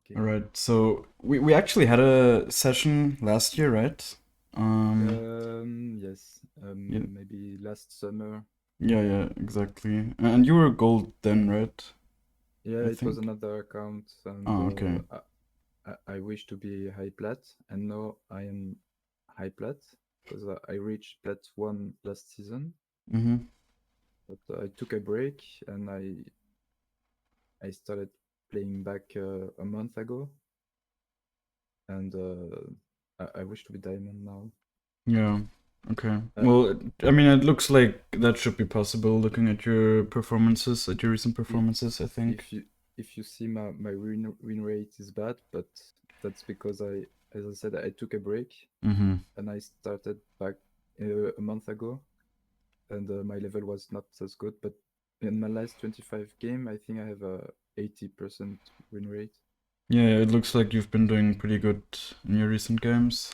Okay. All right. So we actually had a session last year, right? Yes. Yeah, Maybe last summer. yeah, exactly. And you were gold then, right? Yeah, I it was think. another account, and Oh, okay. I wish to be high plat, and now I am high plat because I reached plat one last season. Mm-hmm. But I took a break, and I started playing back a month ago, and I wish to be diamond now. Yeah. Okay. Uh, Well, I mean, it looks like that should be possible looking at your performances, at your recent i- performances, I think. if you see my win rate is bad, but that's because as I said, I took a break Mm-hmm. and I started back a month ago, and my level was not as good. But in my last 25 game, I think I have a 80% win rate. Yeah, it looks like you've been doing pretty good in your recent games.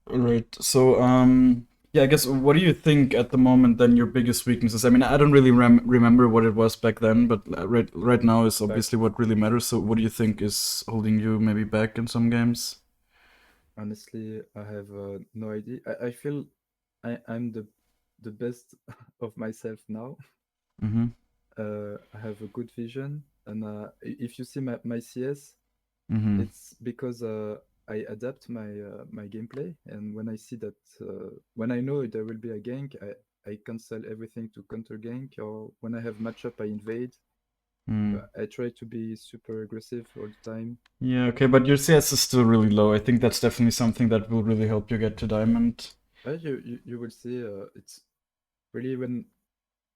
Right. So, yeah, I guess what do you think at the moment then your biggest weaknesses? I mean, I don't really remember what it was back then, but right now is Back, obviously what really matters. So, what do you think is holding you maybe back in some games? honestly, I have no idea. I feel I'm the best of myself now. Mm-hmm. I have a good vision, and if you see my CS, Mm-hmm. it's because I adapt my gameplay, and when I see that when I know there will be a gank, I cancel everything to counter gank, or when I have matchup, I invade. Mm. I try to be super aggressive all the time. Yeah, okay, but your CS is still really low. I think that's definitely something that will really help you get to diamond. You will see. It's really when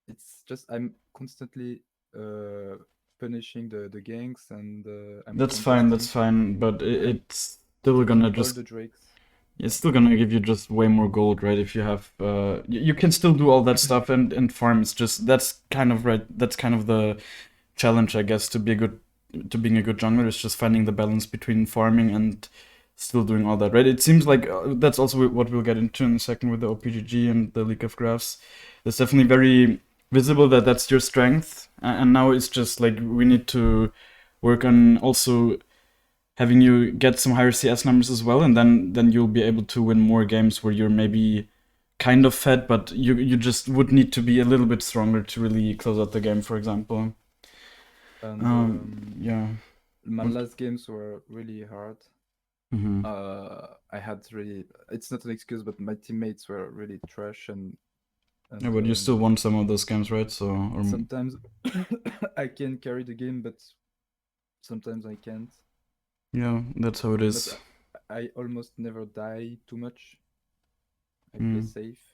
it's just I'm constantly uh, punishing the ganks, and I'm That's contesting fine, but and it's still gonna taking all just the drakes. it's Yeah. still gonna give you just way more gold, right? If you have, you can still do all that stuff and farm. It's just that's kind of right. That's kind of the challenge, I guess, to being a good jungler is just finding the balance between farming and still doing all that, right? It seems like that's also what we'll get into in a second with the OPGG and the League of Graphs. It's definitely very visible that that's your strength, and now it's just like we need to work on also having you get some higher CS numbers as well, and then you'll be able to win more games where you're maybe kind of fed, but you just would need to be a little bit stronger to really close out the game, for example. And Yeah. my What? last games were really hard. Mm-hmm. I had really, it's not an excuse, but my teammates were really trash, Yeah, and but you still won some of those games, right? So, or sometimes I can carry the game, but sometimes I can't. yeah, that's how it But is. I almost never die too much. I play Mm. safe.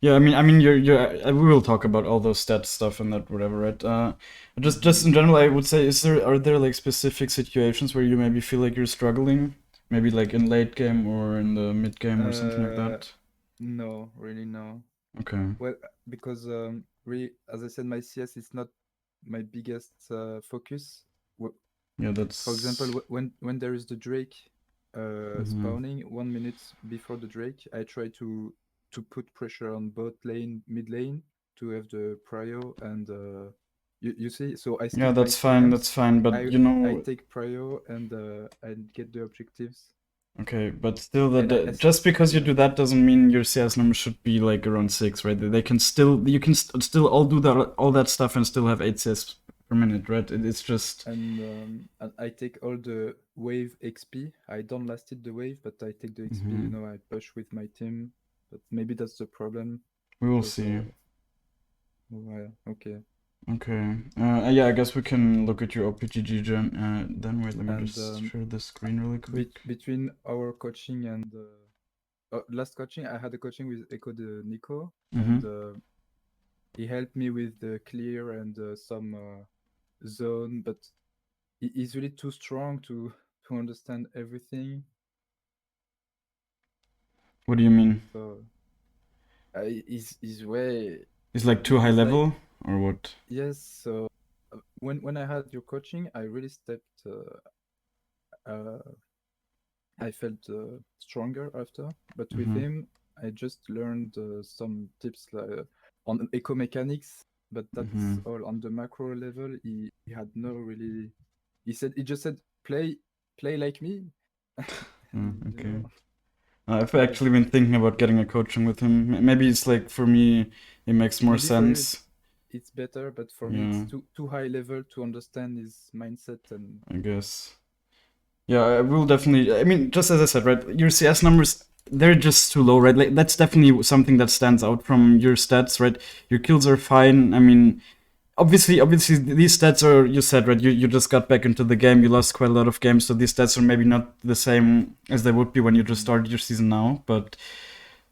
Yeah, I mean, you're. We will talk about all those stats stuff and that whatever, right? Just in general, I would say, are there like specific situations where you maybe feel like you're struggling, maybe like in late game or in the mid game or something like Uh, that? no, really no. Okay. Well, because really, as I said, my CS is not my biggest focus. Yeah, For example, that's. when there is the Drake Mhm. spawning 1 minute before the Drake, I try to put pressure on bot lane, mid lane to have the prio, and you see, so I Yeah, skip my that's fine. That's TMs. fine. But I you I know, take prio and I get the objectives, okay, but still, and just because you yeah. do that doesn't mean your CS number should be like around 6, right? They can still, you can still all do that, all that stuff and still have 8 CS per minute, right? It's just, And I take all the wave XP. I don't last it the wave, but I take the XP. mhm. I push with my team. But maybe that's the problem We will because see. well, okay. Okay. Yeah, I guess we can look at your OPGG gen. Then wait, let me And just share the screen really quick. between our coaching and last coaching, I had a coaching with Ekko the Nico, Mm-hmm. and he helped me with the clear and some zone, but he's really too strong to understand everything. What do you mean? So he's way It's like too high he's like level or what? yes. So when I had your coaching, I really stepped. Uh, I felt stronger after, but with Mm-hmm. him, I just learned some tips like on eco mechanics. But Mm-hmm. that's all on the macro level. He had no really. He just said play like me. And, you Okay. know, I've yeah, actually been thinking about getting a coaching with him. Maybe it's like for me, it makes more maybe for you sense. it's better, but for me it's Yeah, too high level to understand his mindset. And I guess. Yeah, I will definitely. I mean, just as I said, right? Your CS numbers, they're just too low, right? Like that's definitely something that stands out from your stats, right? Your kills are fine. I mean, obviously these stats are, you said, right, you just got back into the game, you lost quite a lot of games, so these stats are maybe not the same as they would be when you just mm, started your season now, but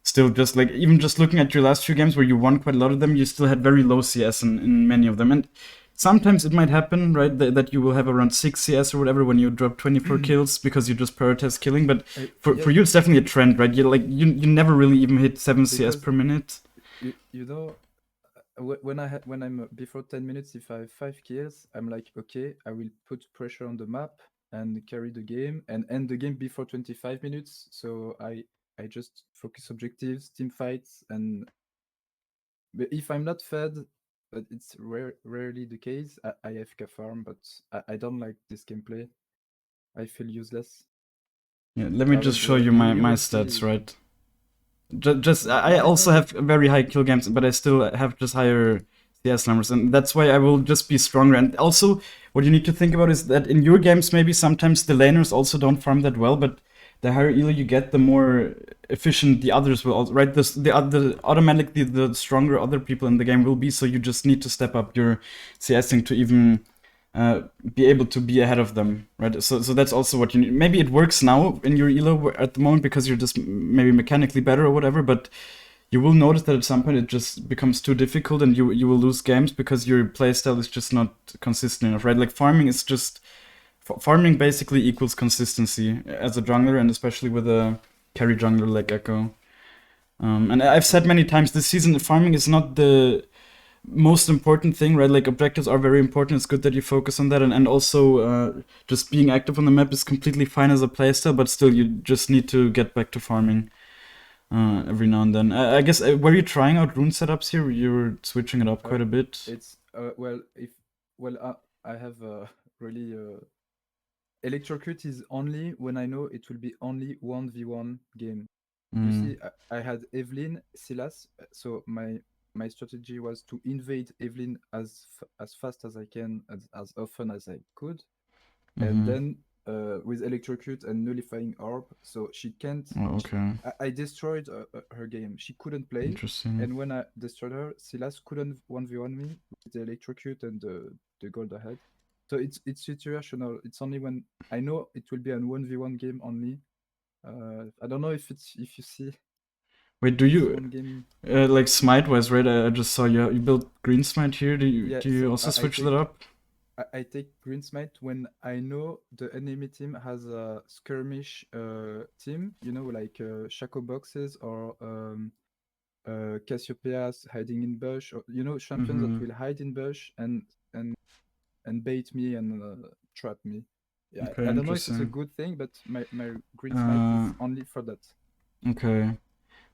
still, just like even just looking at your last few games where you won quite a lot of them, you still had very low CS in many of them. And sometimes it might happen, right, that you will have around 6 CS or whatever when you drop 24 kills because you just prioritize killing. But yeah, for you, it's definitely a trend, right? You never really even hit 7 CS because per minute. you know, when I'm before 10 minutes, if I have 5 kills, I'm like, okay, I will put pressure on the map and carry the game and end the game before 25 minutes. So I just focus objectives, team fights, and but if I'm not fed, but it's rarely the case, I AFK farm, but I don't like this gameplay. I feel useless. Yeah, let me just But show you you my will stats, see. right? Just Yeah, I no, also but have very high kill games, but I still have just higher CS numbers, and that's why I will just be stronger. And also, what you need to think about is that in your games, maybe sometimes the laners also don't farm that well, but the higher elo you get, the more efficient the others will. Also, right? The automatically the stronger other people in the game will be. So you just need to step up your CSing to even be able to be ahead of them, right? So that's also what you need. Maybe it works now in your elo at the moment because you're just maybe mechanically better or whatever, but you will notice that at some point it just becomes too difficult and you will lose games because your playstyle is just not consistent enough, right? Like farming is just farming basically equals consistency as a jungler, and especially with a carry jungler like Ekko. And I've said many times this season, farming is not the most important thing, right? Like objectives are very important. It's good that you focus on that, and also just being active on the map is completely fine as a playstyle, but still you just need to get back to farming every now and then. I guess were you trying out rune setups here? You were switching it up uh, quite a bit. it's well, if well, I have really electrocute is only when I know it will be only 1v1 game. You Mm, see, I had Evelyn, Silas, so my strategy was to invade Evelyn as fast as I can, as often as I could, and mm-hmm. then with electrocute and nullifying orb, so she can't. Oh, okay. I destroyed her game. She couldn't play, Interesting. and when I destroyed her, Silas couldn't 1v1 me with the electrocute and the gold ahead. So it's situational. It's only when I know it will be a 1v1 game only. I don't know if you see Wait, do this you one game. like smite wise, right? I just saw you built green smite here. Yeah, Do you so also switch that up? I take green smite when I know the enemy team has a skirmish team, like Shaco boxes or Cassiopeia's hiding in bush, or champions that Mm-hmm. will hide in bush and bait me and trap me. Yeah, Okay, I don't know if it's a interesting. good thing, but my green smite Uh, is only for that. okay.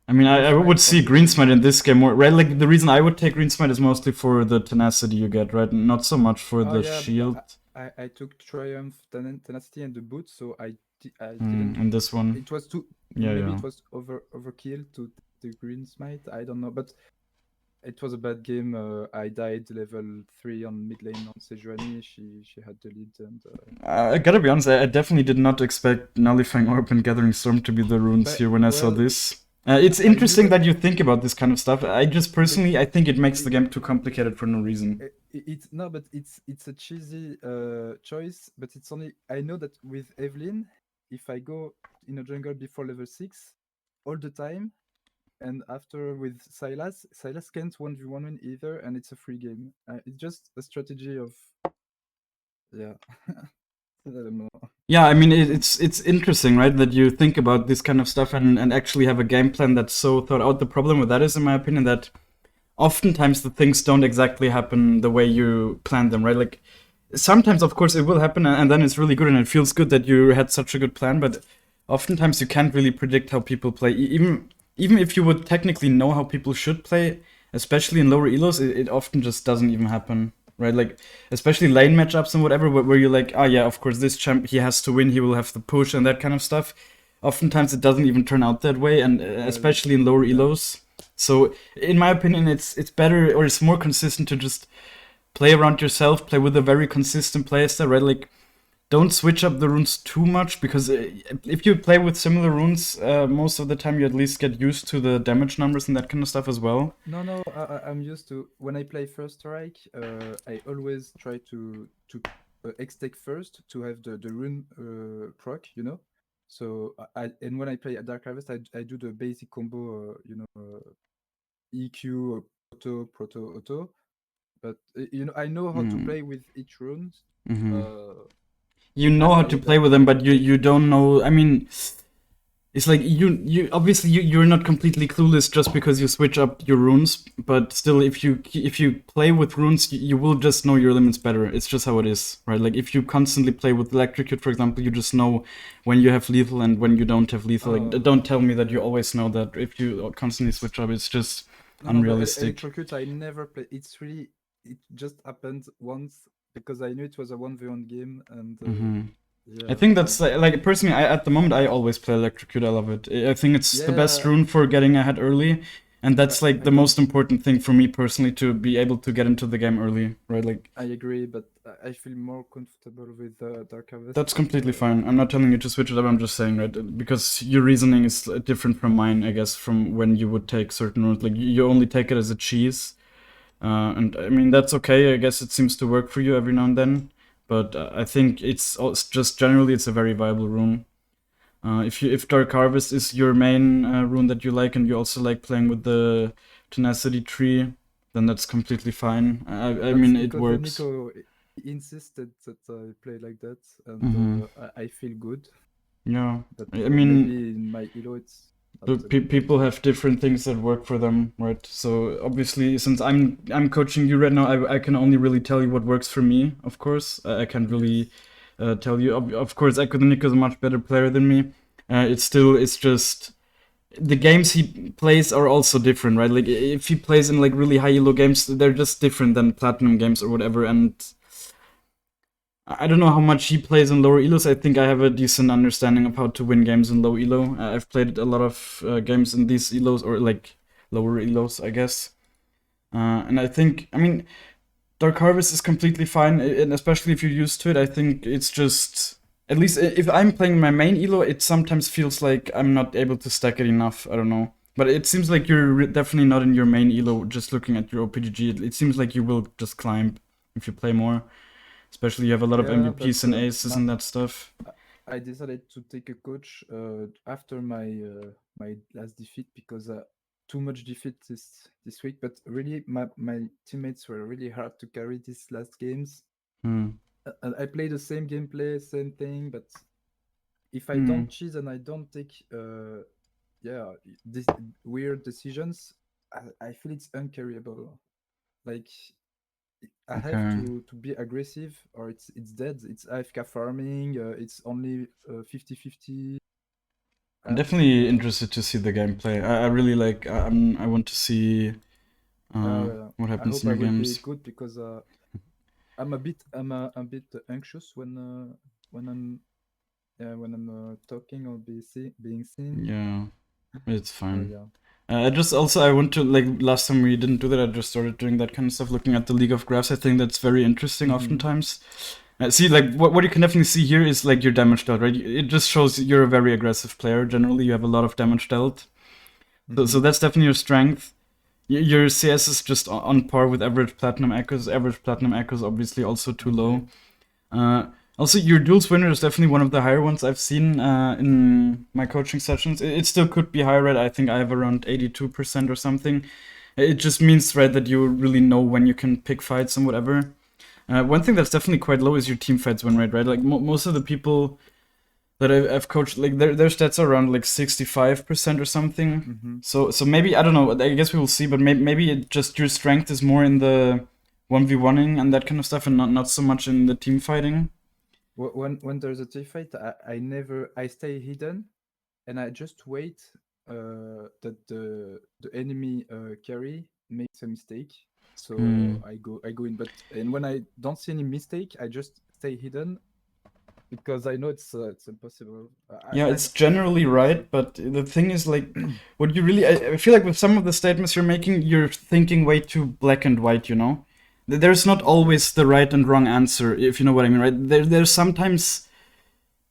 I mean, Blue I smite would for see the green cheap smite in kills. this game more, right? Like the reason I would take green smite is mostly for the tenacity you get, right? Not so much for Oh the yeah, but shield. I took Triumph, Tenacity, and the boot, so I didn't. And this one, It was too. yeah, Maybe yeah. it was overkill to take the green smite. I don't know, but it was a bad game. I died level 3 on mid lane on Sejuani. She had the lead, and I gotta be honest, I definitely did not expect Nullifying Orb and Gathering Storm to be the runes but here when I saw well, this. It's I knew interesting that. that you think about this kind of stuff. I just But personally, I think it makes the it, game too complicated for no reason. it's no, but it's a cheesy choice. But it's only I know that with Evelyn, if I go in a jungle before level 6 all the time, and after with Silas can't 1v1 win either, and it's a free game. It's just a strategy of yeah. I don't know. Yeah, I mean, it's interesting, right? That you think about this kind of stuff and actually have a game plan that's so thought out. The problem with that is, in my opinion, that oftentimes the things don't exactly happen the way you planned them, right? Like sometimes, of course, it will happen, and then it's really good, and it feels good that you had such a good plan. But oftentimes, you can't really predict how people play. Even if you would technically know how people should play, especially in lower elos, it often just doesn't even happen. right? Like especially lane matchups and whatever, where you're like, oh yeah, of course this champ he has to win, he will have the push and that kind of stuff. Oftentimes it doesn't even turn out that way, and especially in lower elos. So in my opinion, it's better or it's more consistent to just play around yourself, play with a very consistent playstyle, right? Like don't switch up the runes too much, because if you play with similar runes, most of the time you at least get used to the damage numbers and that kind of stuff as well. No, I'm used to when I play first strike. I always try to X-Tech first to have the rune proc, you know. So and when I play Dark Harvest, I do the basic combo, EQ, proto, auto. But you know, I know how to play with each rune. You know how I to hope play that with them, but you don't know. I mean, it's like you obviously you're not completely clueless just because you switch up your runes, but still, if you play with runes, you will just know your limits better. It's just how it is, right? Like if you constantly play with electrocute, for example, you just know when you have lethal and when you don't have lethal. Like don't tell me that you always know that if you constantly switch up. It's just no, but unrealistic. electrocute I never play. It just happened once because I knew it was a 1v1 game, and I yeah, think that's like personally, at the moment I always play electrocute. I love it. I think it's the best rune for getting ahead early, and that's like the most important thing for me personally, to be able to get into the game early, right? Like I agree, but I feel more comfortable with Dark Harvest. that's completely fine. I'm not telling you to switch it up. I'm just saying, right? Because your reasoning is different from mine, I guess, from when you would take certain runes. Like you only take it as a cheese, and I mean that's okay. I guess it seems to work for you every now and then, but I think it's just generally it's a very viable rune. If Dark Harvest is your main rune that you like, and you also like playing with the Tenacity tree, then that's completely fine. I mean, it works. Nico insisted that I play like that, and I feel good. Yeah, But I mean, maybe in my elo it's not the best. people have different things that work for them, right? So obviously, since I'm coaching you right now, I can only really tell you what works for me. Of course, I can't really tell you. Of course, Ekko is a much better player than me. It's just the games he plays are also different, right? Like if he plays in like really high elo games, they're just different than platinum games or whatever. And I don't know how much he plays in lower elos. I think I have a decent understanding of how to win games in low elo. I've played a lot of games in these elos, or like lower elos, I guess. And I think, I mean, Dark Harvest is completely fine, and especially if you're used to it. I think it's just, at least if I'm playing my main elo, it sometimes feels like I'm not able to stack it enough. I don't know. But it seems like you're definitely not in your main elo. Just looking at your OPGG, it seems like you will just climb if you play more. Especially you have a lot of MVPs and aces and that stuff. I decided to take a coach after my last defeat, because too much defeat this week. But really, my teammates were really hard to carry these last games. I play the same gameplay, same thing, but if I don't cheese and I don't take these weird decisions, I feel it's uncarryable. Like I have to be aggressive, or it's dead. It's AFK farming. It's only 50-50. I'm definitely interested to see the gameplay. I really like. I want to see what happens in your games. Be good, because I'm a bit anxious when I'm talking or being seen. Yeah, it's fine. So, yeah. I just also I want to, like, last time we didn't do that. I just started doing that kind of stuff, looking at the League of Graphs. I think that's very interesting. Oftentimes, see, like what you can definitely see here is like your damage dealt, right? It just shows you're a very aggressive player. Generally, you have a lot of damage dealt. So that's definitely your strength. Your CS is just on par with average platinum echoes. Average platinum echoes obviously also too low. Also, your duels winner is definitely one of the higher ones I've seen in my coaching sessions. It still could be higher, right? I think I have around 82% or something. It just means, right, that you really know when you can pick fights and whatever. One thing that's definitely quite low is your team fights win rate, right? Like most of the people that I've coached, like their stats are around like 65% or something. So maybe, I don't know, I guess we will see, but maybe it just your strength is more in the 1v1ing and that kind of stuff, and not so much in the team fighting. When there's a team fight, I stay hidden, and I just wait that the enemy carry makes a mistake. So Mm. I go in, and when I don't see any mistake, I just stay hidden because I know it's impossible. Yeah, I it's generally so right, but the thing is, like, what you really, I feel like with some of the statements you're making, you're thinking way too black and white, you know? There's not okay. always the right and wrong answer, if you know what I mean, right? There's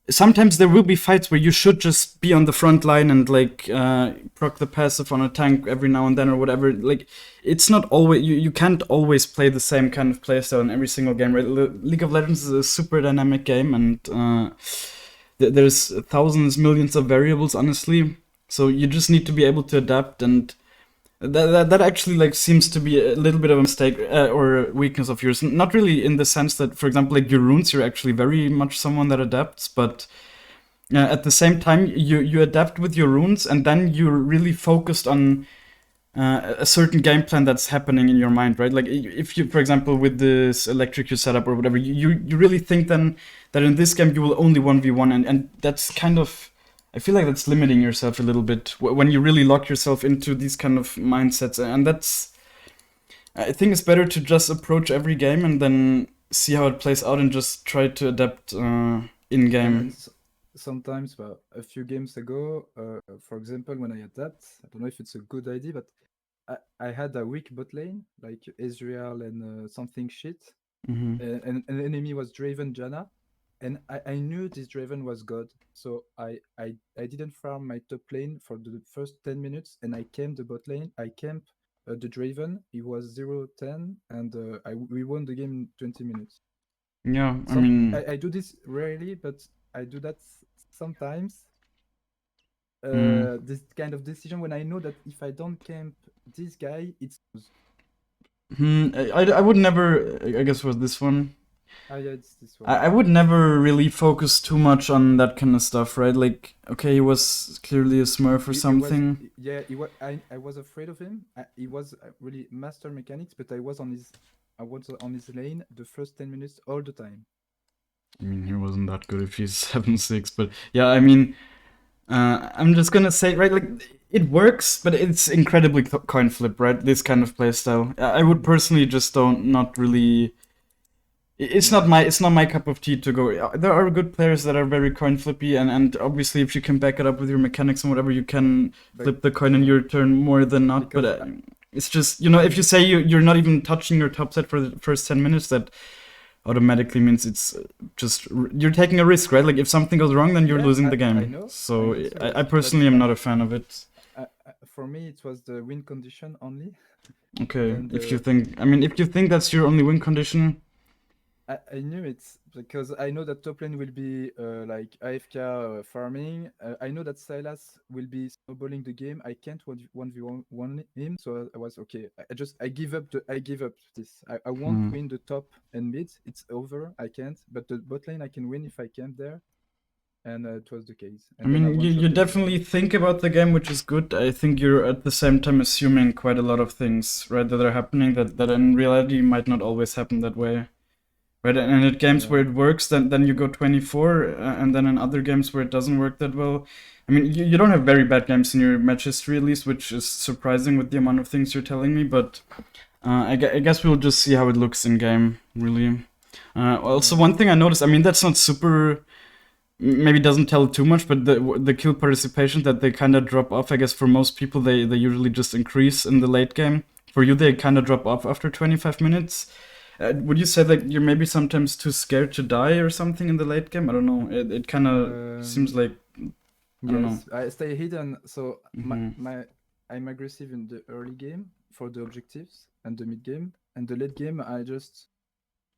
sometimes there will be fights where you should just be on the front line and like proc the passive on a tank every now and then or whatever. Like it's not always you can't always play the same kind of playstyle in every single game. Right? League of Legends is a super dynamic game and there's thousands, millions of variables. Honestly, so you just need to be able to adapt and. That actually like seems to be a little bit of a mistake or a weakness of yours. Not really in the sense that, for example, like your runes, you're actually very much someone that adapts, but at the same time, you adapt with your runes, and then you're really focused on a certain game plan that's happening in your mind, right? Like if you, for example, with this electric you setup or whatever, you really think then that in this game you will only 1v1, and that's kind of. I feel like that's limiting yourself a little bit when you really lock yourself into these kind of mindsets, and that's. I think it's better to just approach every game and then see how it plays out and just try to adapt in And game. sometimes, well, a few games ago, for example, when I adapt, I don't know if it's a good idea, but I had a weak bot lane, like Ezreal and something shit, Hmm. and an enemy was Draven Janna, and I knew this Draven was God, so I didn't farm my top lane for the first 10 minutes, and I camped the bot lane, I camped the Draven, he was 0-10, and we won the game in 20 minutes. Yeah, I Some mean, I do this rarely, but I do that sometimes. mm, This kind of decision when I know that if I don't camp this guy, it's I would never. I guess was this one. yeah, it's this I one. would never really focus too much on that kind of stuff, right? Like, okay, he was clearly a Smurf or It was something. yeah. It was I was afraid of him. He was really master mechanics, but I was on his lane the first 10 minutes all the time. I mean, he wasn't that good if he's 7-6, but yeah, I mean, I'm just gonna say, right, like, it works, but it's incredibly coin flip, right? This kind of playstyle. I would personally just don't, not really. Yeah, It's not my cup of tea to go. There are good players that are very coin flippy, and obviously if you can back it up with your mechanics and whatever, you can but flip the coin in yeah, your turn more than not. But because it's just, you know, if I you say you're not even touching your top set for the first 10 minutes, that automatically means it's just you're taking a risk, right? Like if something goes wrong, then you're yeah, losing the game. I So know it's a I risk, but personally am not a fan of it. for me it was the win condition only, Okay, and if you think, I mean, if you think that's your only win condition, I knew it because I know that top lane will be like AFK farming. I know that Silas will be snowballing the game. I can't 1v1 him, so I was okay. I give up I give up this. I won't hmm. win the top and mid. It's over. I can't. But the bot lane I can win if I camp there, and it was the case. I And then I mean, one you shot definitely everybody. think about the game, which is good. I think you're at the same time assuming quite a lot of things, right, that are happening that in reality might not always happen that way, right? And at games where Yeah, it works, then you go 24, and then in other games where it doesn't work that well. I mean, you don't have very bad games in your match history, at least, which is surprising with the amount of things you're telling me. But I guess we'll just see how it looks in game, really. Also, yeah. one thing I noticed, I mean, that's not super maybe doesn't tell too much, but the kill participation that they kind of drop off. I guess for most people, they usually just increase in the late game. For you, they kind of drop off after 25 minutes. Would you say that you're maybe sometimes too scared to die or something in the late game? I don't know. It kind of seems Um, like I don't know. yes, I stay hidden. So Hmm. I'm aggressive in the early game for the objectives and the mid game, and the late game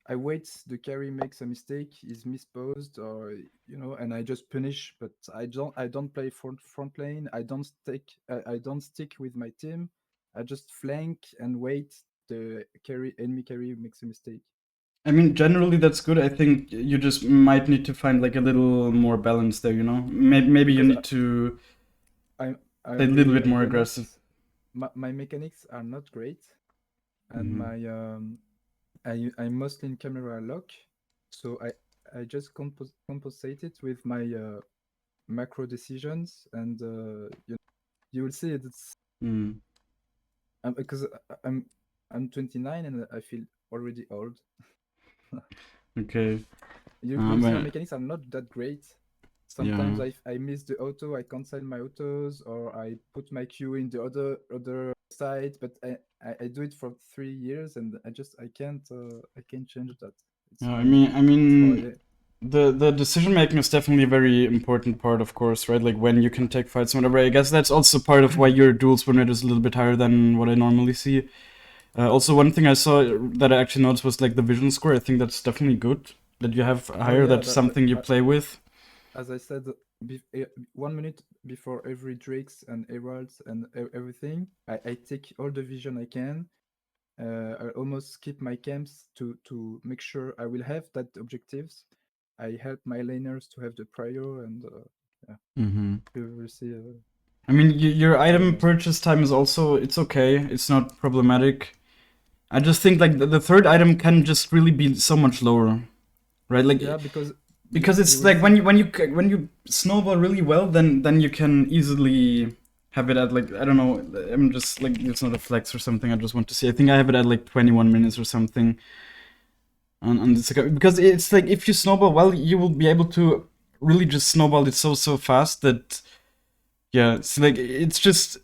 I wait. The carry makes a mistake, is misposed, or and I just punish. But I don't play front lane. I don't stick with my team. I just flank and wait. The enemy carry makes a mistake. I mean, generally that's good. I think you just might need to find like a little more balance there. You know, maybe you Because need to play a I'm little really bit more aggressive. honest. My mechanics are not great, and Hmm. my I'm mostly in camera lock, so I just compensate it with my macro decisions, and you will see it's Mm. because I'm. I'm 29 and I feel already old. Okay. Usually my But mechanics are not that great. yeah. Sometimes I miss the auto, I cancel my autos, or I put my queue in the other side. But I do it for 3 years, and I can't change that. It's Yeah, my I it's mean, my the decision making is definitely a very important part, of course, right? Like when you can take fights and whatever. I guess that's also part of why your duels win rate is a little bit higher than what I normally see. Also, one thing I saw that I actually noticed was like the vision score. I think that's definitely good that you have oh higher. yeah, That's something you play with. as I said, 1 minute before every Drakes and Heralds and everything, I take all the vision I can. I almost skip my camps to make sure I will have that objectives. I help my laners to have the prior, and yeah, Mm-hmm. we will see. I mean, your I don't item know. purchase time is also it's okay. It's not problematic. I just think like the third item can just really be so much lower, right? Yeah, Like because because you it's will like see. when you snowball really well, then you can easily have it at like I don't know. I'm just like it's not a flex or something. I just want to see. I think I have it at like 21 minutes or something on this account because it's like if you snowball well, you will be able to really just snowball it so fast that yeah. It's like it's just.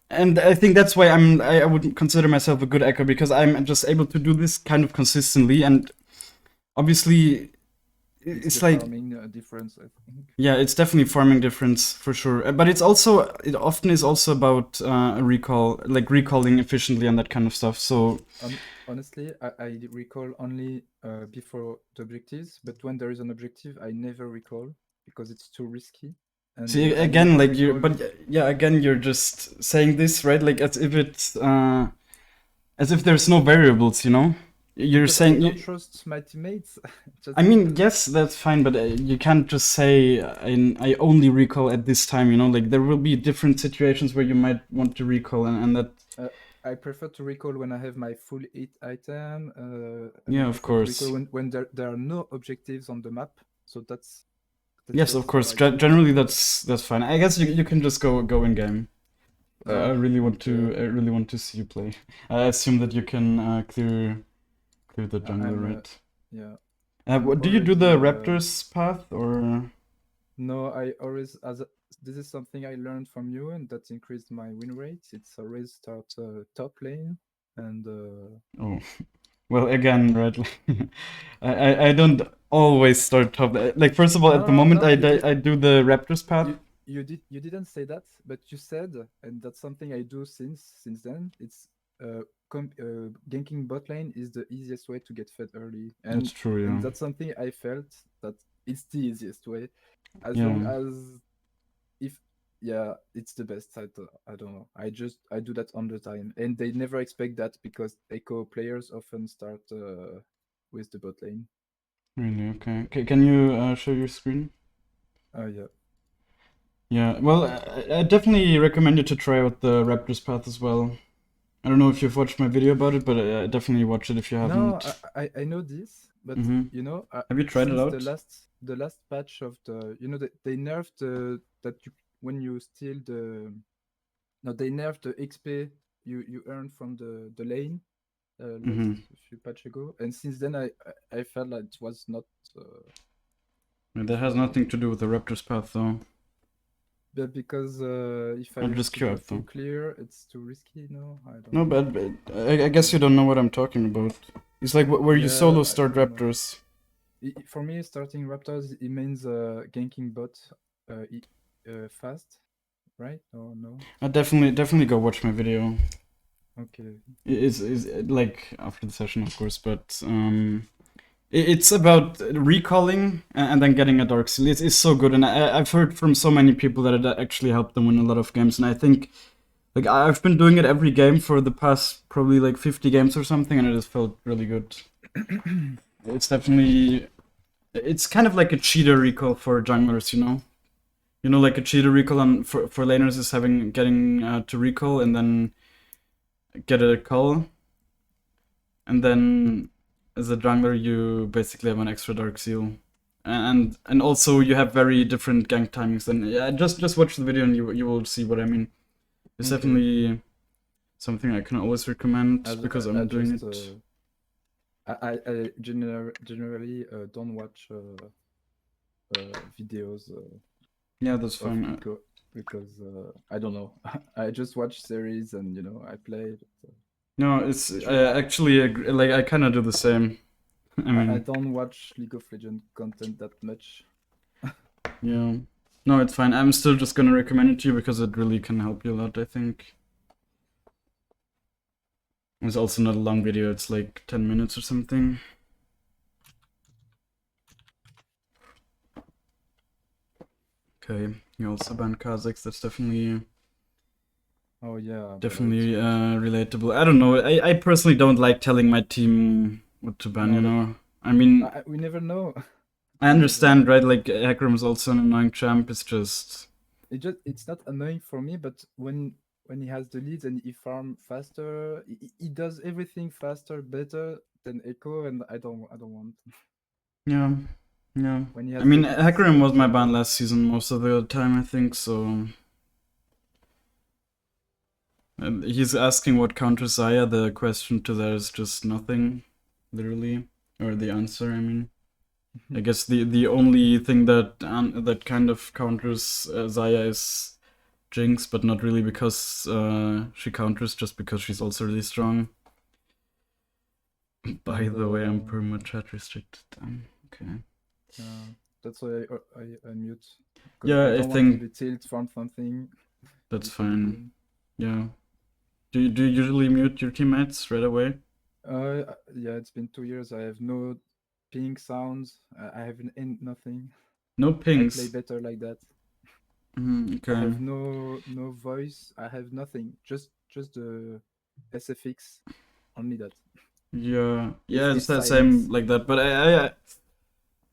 And I think that's why I would consider myself a good Ekko because I'm just able to do this kind of consistently and obviously It's it's the like farming difference, I think. yeah, it's definitely farming difference for sure. But it's also it often is also about recall, like recalling efficiently and that kind of stuff. So Honestly, I recall only before the objectives, but when there is an objective, I never recall because it's too risky, and see I again, never like you're, recall. but yeah, again, you're just saying this right, like as if there's no variables, you know. You're Because I saying don't you, trust my teammates. Just I mean, yes, that's fine, but you can't just say I only recall at this time. You know, like there will be different situations where you might want to recall, and that uh, I prefer to recall when I have my full hit item, and I yeah, of prefer to recall course, when there are no objectives on the map. So yes, of that's how course. I do it. Generally, that's fine. I guess you can just go in game. Yeah. Okay. I really want to see you play. I assume that you can clear the jungle, I'm right? yeah. I'm What do you do already the Raptors path or? No, I always this is something I learned from you, and that increased my win rate. It's always start top lane, and Oh, well, again, right? I don't always start top. Like first of all, at the moment, no, I do the Raptors path. you didn't say that, but you said, and that's something I do since then. It's ganking bot lane is the easiest way to get fed early, That's true, and yeah. that's something I felt that it's the easiest way, as long Yeah, as if yeah, it's the best. I don't know. I do that all the time, and they never expect that because Echo players often start with the bot lane. really. Okay. Okay. Can you show your screen? Yeah. Yeah. Well, I definitely recommend you to try out the Raptors path as well. I don't know if you've watched my video about it, but definitely watch it if you No, haven't. I know this, but Mm-hmm. Have you tried it since out? the last patch of they nerfed that you when you steal the no they nerfed the XP you earn from the lane last Mm-hmm. few patch ago, and since then I felt like it was not uh, That has useful. nothing to do with the Raptors path, though. But because if I'll I want just to queue do a up, full though. clear, it's too risky. No, I don't No, know. but I guess you don't know what I'm talking about. It's like where you Yeah, solo start I know. Raptors. For me, starting Raptors, it means ganking bot fast, right? Or no? I definitely go watch my video. Okay. Is like after the session, of course, but it's about recalling and then getting a dark seal. It's so good, and I've heard from so many people that it actually helped them win a lot of games, and I think like I've been doing it every game for the past probably like 50 games or something, and it has felt really good. It's definitely it's kind of like a cheater recall for junglers, you know. You know, like a cheater recall on for laners is getting to recall and then get a call, and then as a jungler you basically have an extra dark seal, and also you have very different gank timings. And yeah, just watch the video and you will see what I mean. It's Okay. definitely something I can always recommend because I'm doing just, it. I generally don't watch videos Yeah, that's of fine. Ekko because I don't know. I just watch series and I play. But, No, it's true. actually like I kind of do the same. I I mean, don't watch League of Legends content that much. yeah. No, it's fine. I'm still just gonna recommend it to you because it really can help you a lot, I think. It's also not a long video, it's like 10 minutes or something. Okay, you also banned Kazakhs, that's definitely Oh yeah, definitely relatable. I don't know, I personally don't like telling my team what to ban, no, you but know? I mean, we never know. I We never understand, know. right? Like, Hecarim's also an annoying champ, it's just... It's not annoying for me, but when he has the leads and he farm faster, he does everything faster, better than Ekko, and I don't want. Yeah, yeah. When he I has the mean, leads, Hecarim was my ban jungle. last season most of the time, I think, so... And he's asking what counters Zaya. The question to that is just nothing, literally, or the answer. I mean, I guess the only thing that that kind of counters Zaya is Jinx, but not really because she counters, just because she's also really strong. By And the way, I'm perma chat restricted. Okay. that's why I mute because I Yeah, I don't want to think be tilt from something that's before the fine. game. Yeah. Do you usually mute your teammates right away? Yeah, it's been 2 years. I have no ping sounds. I have nothing. No I play pings. better like that. I Okay. have no voice. I have nothing. Just the SFX. Only that. Yeah, yeah, If it's the same silence. like that. But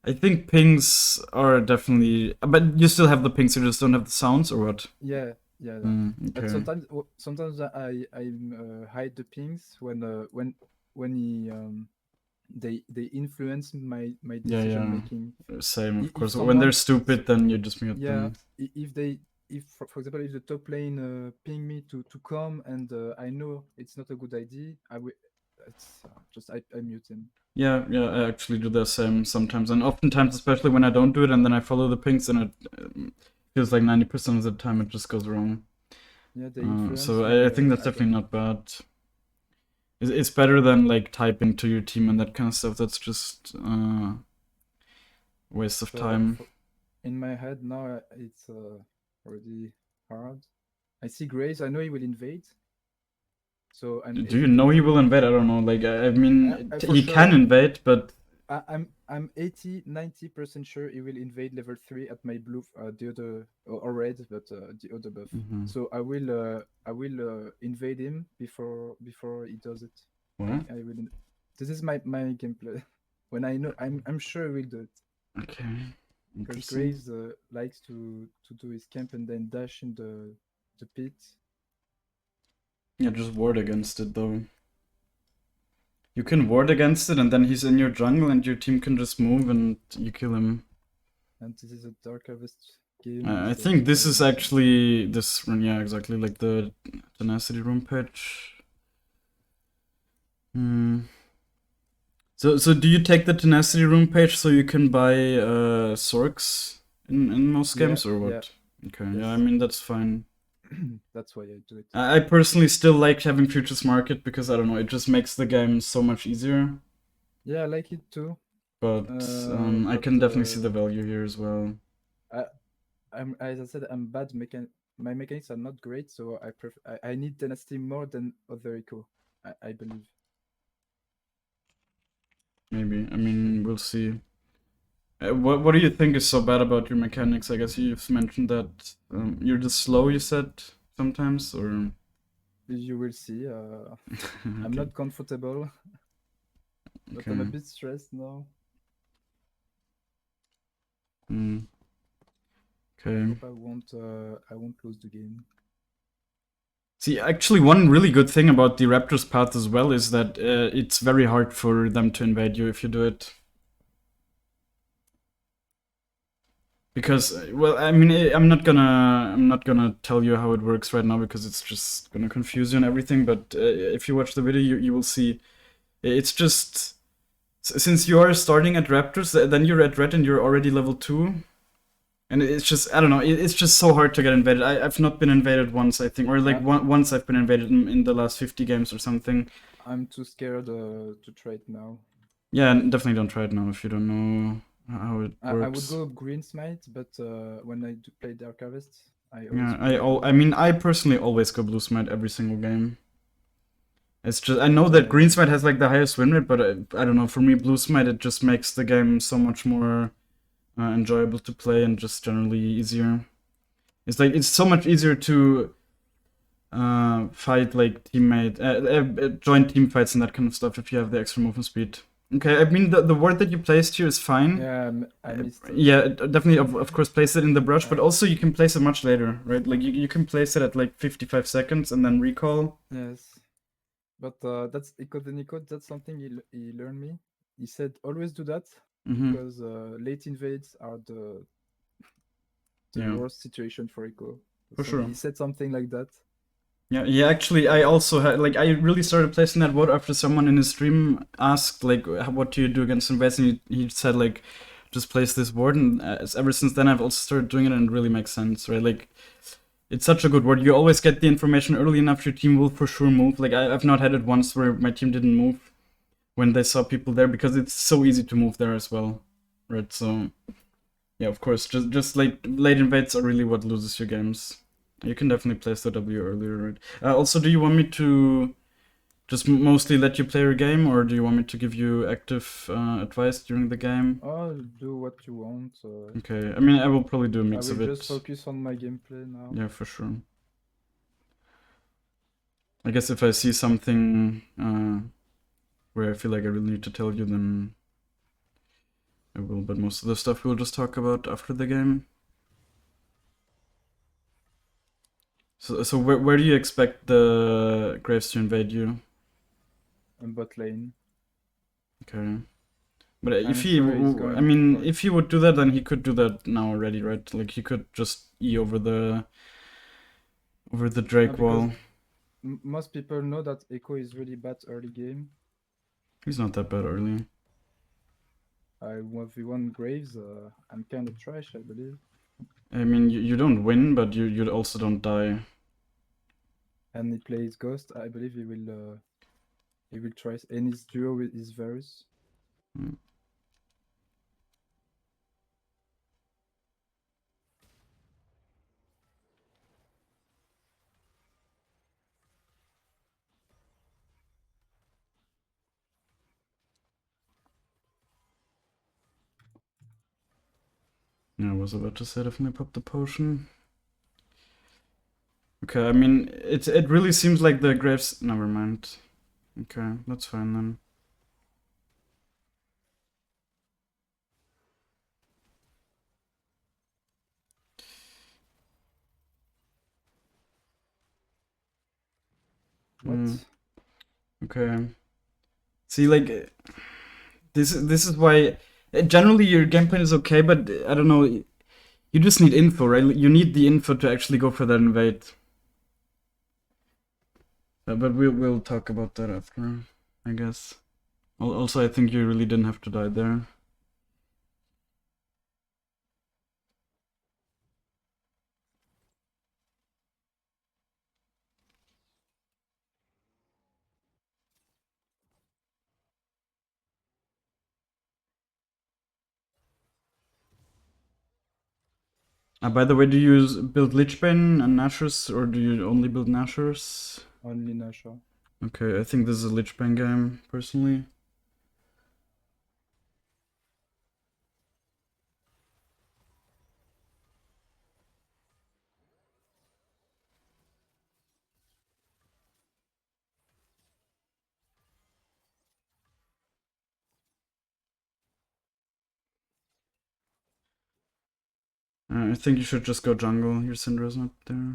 I think pings are definitely. But you still have the pings, you just don't have the sounds, or what? Yeah. But Okay. sometimes I hide the pings when he they influence my Yeah, decision yeah. making. Same, of If course. When they're someone stupid, then you just mute yeah them. if they if for example if the top lane ping me to come and I know it's not a good idea, I will it's just I mute him. Yeah, yeah. I actually do the same sometimes, and oftentimes, especially when I don't do it, and then I follow the pings, and it feels like 90% of the time it just goes wrong. Yeah, they influence So me. I think that's I definitely don't. not bad. It's better than like typing to your team and that kind of stuff. That's just waste of So time. in my head now it's already hard. I see Grace. I know he will invade. So I'm Do you know he will invade? I don't know. Like, I mean, for he can sure. invade, but I'm 80-90% sure he will invade level 3 at my blue the other or red, but the other buff. Mhm. So I will invade him before he does it. What? I will. This is my gameplay. When I know I'm sure he will do it. Okay, Because interesting. Graves likes to do his camp and then dash in the pit. Yeah, just ward against it though. You can ward against it, and then he's in your jungle, and your team can just move, and you kill him. And this is a Dark Harvest game I with think this is diamonds. actually this. Yeah, exactly like the tenacity room patch. Hmm. So do you take the tenacity room page so you can buy Sorks in most Yeah, games or yeah, what? Okay, yeah, I yes. mean that's fine. That's why I do it. I personally still like having Futures Market because I don't know, it just makes the game so much easier. Yeah, I like it too. But I But can definitely see the value here as well. I, I'm as I said, I'm bad mechan. My mechanics are not great, so I need tenacity more than other eco. I believe. Maybe. I mean, we'll see. What do you think is so bad about your mechanics? I guess you've mentioned that you're just slow. You said sometimes, or You will see. I'm okay, not comfortable, but I'm a okay. bit stressed now. Mm, I okay. hope I won't lose the game. See, actually, one really good thing about the Raptors path as well is that it's very hard for them to invade you if you do it. Because well, I mean, I'm not gonna tell you how it works right now because it's just gonna confuse you and everything. But if you watch the video, you will see. It's just since you are starting at Raptors, then you're at Red and you're already level 2. And it's just, I don't know, it's just so hard to get invaded. I've not been invaded once, I think, or like once I've been invaded in the last 50 games or something. I'm too scared to try it now. Yeah, definitely don't try it now if you don't know how it works. I would go Green Smite, but when I do play Dark Harvest, I always Yeah, play blue. I mean, I personally always go Blue Smite every single game. It's just, I know that Green Smite has like the highest win rate, but I don't know, for me, Blue Smite, it just makes the game so much more enjoyable to play and just generally easier. It's like, it's so much easier to fight like join team fights and that kind of stuff if you have the extra movement speed. Okay, I mean the word that you placed here is fine. Yeah, I missed it. Yeah, definitely of course place it in the brush, but also you can place it much later, right? Like you can place it at like 55 seconds and then recall. Yes, but that's Ekko. That's something he learned me. He said always do that because late invades are the worst situation for Ekko. For sure. He said something like that. Yeah, actually, I also had, like, I really started placing that word after someone in his stream asked, like, what do you do against invades? And he said, like, just place this word. And ever since then, I've also started doing it, and it really makes sense, right? Like, it's such a good word. You always get the information early enough, your team will for sure move. Like, I've not had it once where my team didn't move when they saw people there, because it's so easy to move there as well, right? So, yeah, of course, just late invades are really what loses your games. You can definitely place the W earlier, right? Also, do you want me to just mostly let you play your game, or do you want me to give you active advice during the game? Oh, do what you want. Okay, I mean, I will probably do a mix of it. I will just focus on my gameplay now. Yeah, for sure. I guess if I see something where I feel like I really need to tell you, then I will, but most of the stuff we'll just talk about after the game. So where do you expect the Graves to invade you? Bot lane. Okay. But if he, I mean, if he would do that, then he could do that now already, right? Like he could just E over the Drake wall. Most people know that Ekko is really bad early game. He's not that bad early. I 1v1 Graves. I'm kind of trash, I believe. I mean, you don't win, but you also don't die. And he plays Ghost. I believe he will try. And his duo is Varus. Yeah, I was about to say definitely pop the potion. Okay, I mean, it really seems like the Graves. Never mind. Okay, that's fine then. What? Okay. See, like, this is why generally your gameplay is okay, but I don't know. You just need info, right? You need the info to actually go for that invade. But we'll talk about that after, I guess. Also, I think you really didn't have to die there. By the way, do you build Lichbane and Nashors, or do you only build Nashors? Only Nashor. Okay, I think this is a Lichbane game, personally. I think you should just go jungle. Your Syndra's not there.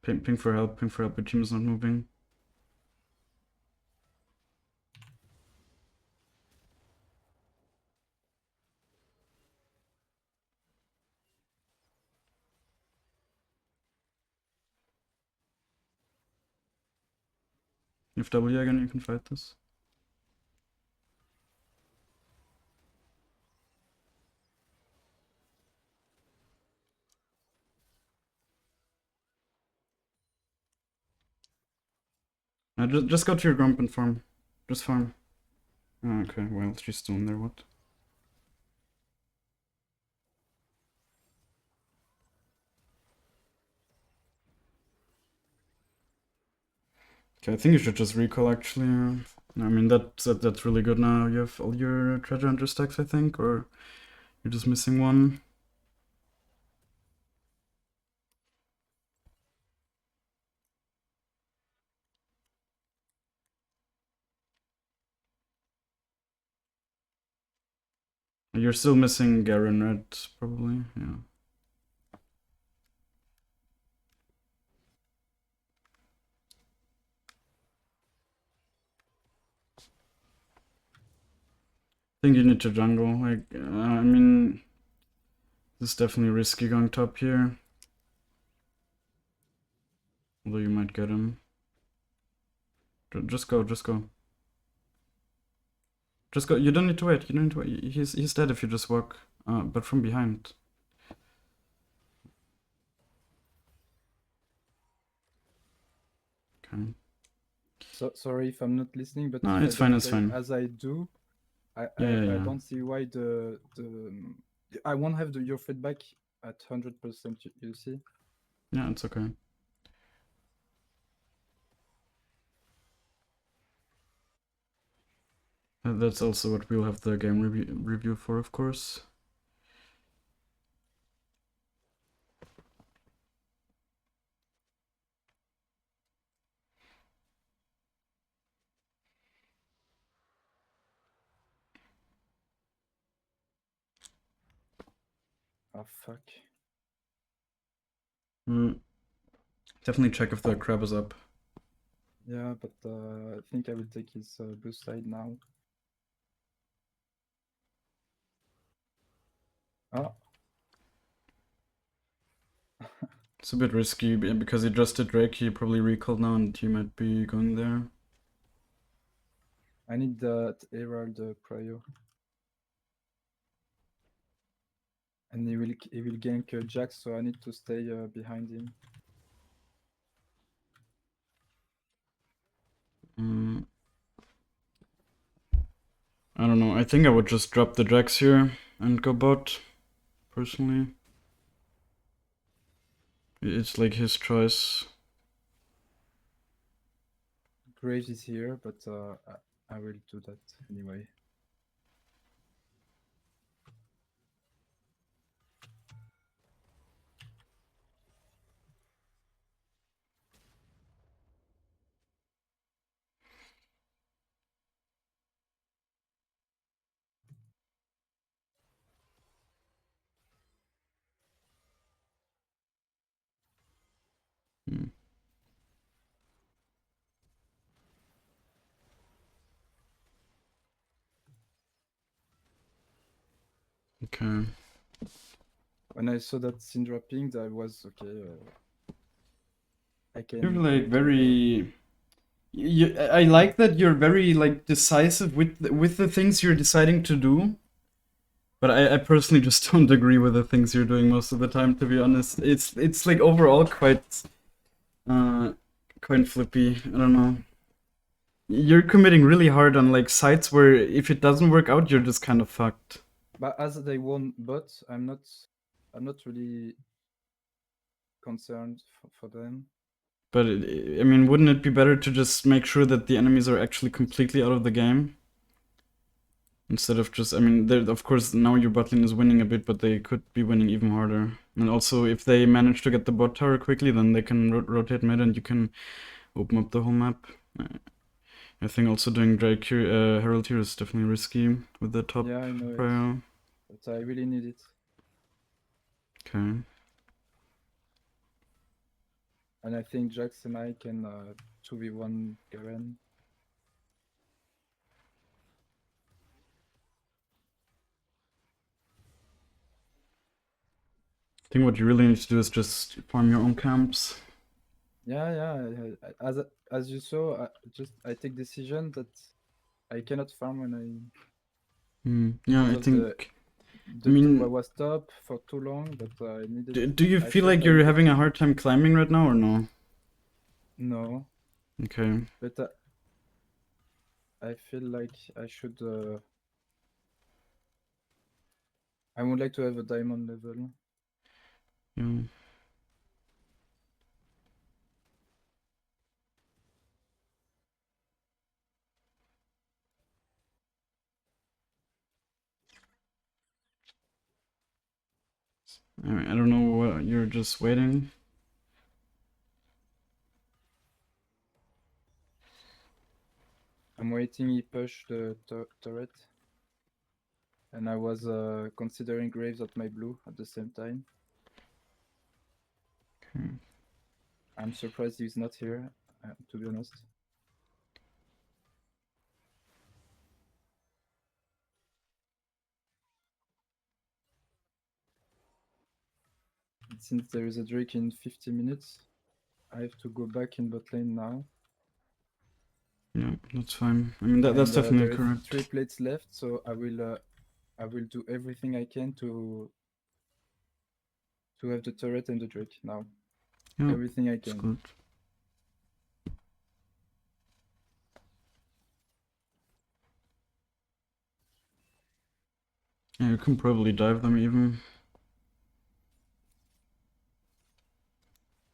Ping for help, your team is not moving. If W again, you can fight this. Just go to your grump and farm. Just farm. Oh, okay, well, she's still in there, what? Okay, I think you should just recall, actually. I mean, that's really good now. You have all your treasure hunter stacks, I think, or you're just missing one. You're still missing Garen, right? Probably, yeah. I think you need to jungle. Like, I mean, this is definitely risky going top here. Although you might get him. Just go, just go. Just go. You don't need to wait. You don't need to wait. He's dead if you just walk. But from behind. Okay. So sorry if I'm not listening, but No, if it's I fine. don't It's play fine. as I do, I Yeah. don't see why I won't have your feedback at 100%. You see? Yeah, it's okay. That's also what we'll have the game review for, of course. Oh fuck. Definitely check if the crab is up. Yeah, but I think I will take his boost side now. Oh. It's a bit risky because he just did Drake. He probably recalled now, and he might be going there. I need that Herald Cryo. And he will gank Jax, so I need to stay behind him. I don't know. I think I would just drop the Jax here and go bot, personally. It's like his choice. Graves is here, but I will do that anyway. Okay. When I saw that Syndra pinged, I was okay. I can. You're like very. I like that you're very like decisive with the things you're deciding to do. But I personally just don't agree with the things you're doing most of the time. To be honest, it's like overall quite flippy. I don't know. You're committing really hard on like sites where if it doesn't work out, you're just kind of fucked. But as they won bot, I'm not really concerned for them. But I mean, wouldn't it be better to just make sure that the enemies are actually completely out of the game? Instead of just, I mean, of course, now your bot lane is winning a bit, but they could be winning even harder. And also, if they manage to get the bot tower quickly, then they can rotate mid and you can open up the whole map. I think also doing Drake here, Herald here is definitely risky with the top Yeah, I know prior. it, but I really need it. Okay. And I think Jax and I can 2v1 Garen. I think what you really need to do is just farm your own camps. Yeah. As you saw, I take decision that I cannot farm when I Yeah, because I of think. I mean, was top for too long, but I needed. do you I feel felt like I you're needed having a to. hard time climbing right now, or no? No, Okay. but I feel like I should. I would like to have a diamond level. Yeah. I don't know what you're just waiting. I'm waiting he push the turret. And I was considering Graves at my blue at the same time. Okay. I'm surprised he's not here, to be honest. And since there is a Drake in 50 minutes, I have to go back in bot lane now. Yeah, that's fine. I mean, that's definitely there correct. is 3 plates left, so I will do everything I can to have the turret and the Drake now. Yeah, Everything I that's can. good. Yeah, you can probably dive them even.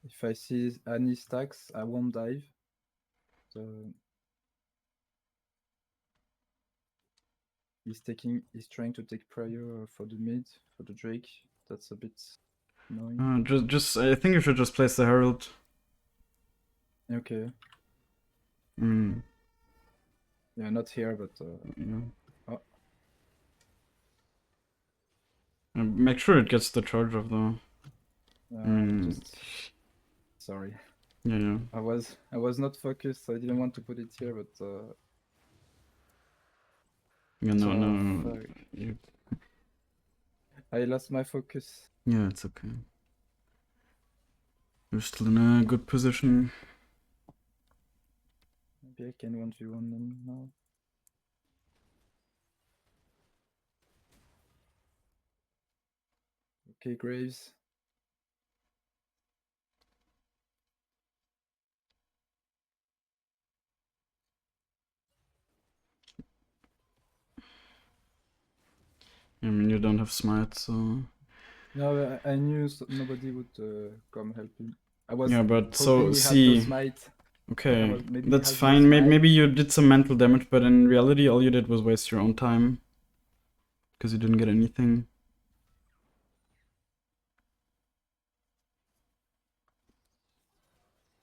If I see any stacks, I won't dive. So he's trying to take prior for the mid, for the Drake. That's a bit annoying. I think you should just place the Herald. Okay. Yeah, not here, but Yeah. oh. Make sure it gets the charge of the. Sorry. Yeah. I was not focused, so I didn't want to put it here, but Yeah, no. I lost my focus. Yeah, it's okay. You're still in a good position. Maybe I can 1v1 them now. Okay, Graves. I mean, you don't have smite, so. No, I knew nobody would come help him. I was Yeah, but hoping he had no smite. Okay, maybe that's has no fine. smite. Maybe you did some mental damage, but in reality, all you did was waste your own time. Because you didn't get anything.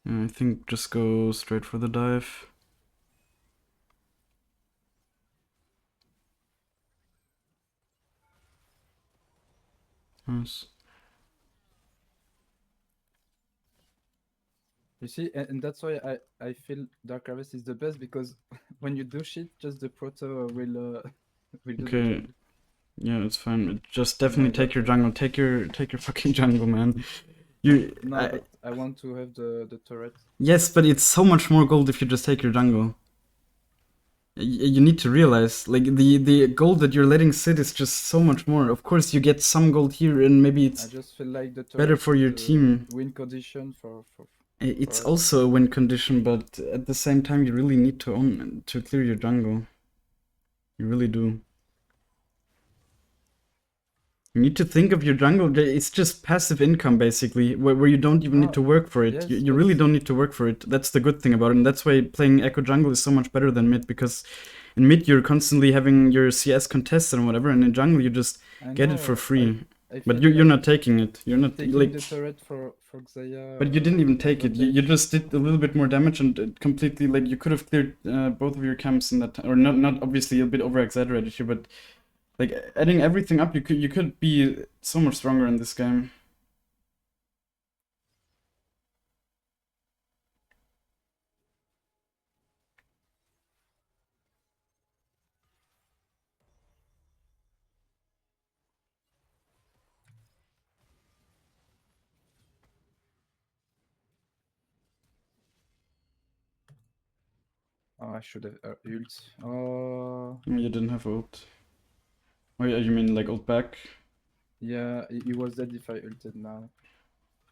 Yeah, I think just go straight for the dive. Nice. You see, and that's why I feel Dark Harvest is the best, because when you do shit, just the proto will do the job. Yeah, it's fine. Just definitely take your jungle. Take your fucking jungle, man. But I want to have the turret. Yes, but it's so much more gold if you just take your jungle. You need to realize, like, the gold that you're letting sit is just so much more. Of course, you get some gold here, and maybe it's I just feel like the turret better for your team. Win condition for It's us. also a win condition, but at the same time, you really need to clear your jungle. You really do. You need to think of your jungle. It's just passive income, basically, where you don't even need to work for it. Yes, you really don't need to work for it. That's the good thing about it. And that's why playing Ekko Jungle is so much better than mid, because in mid you're constantly having your CS contests and whatever, and in jungle you just get it for free. But you're not taking it. You're not taking like the turret for Xayah. But you didn't even take it. You just did a little bit more damage, and it completely, like, you could have cleared both of your camps in that time. Or not obviously a bit over exaggerated here, but like adding everything up, you could be so much stronger in this game. Oh, I should have ult. Oh, You didn't have ult. Oh yeah, you mean like ult back? yeah, he was dead if I ulted now.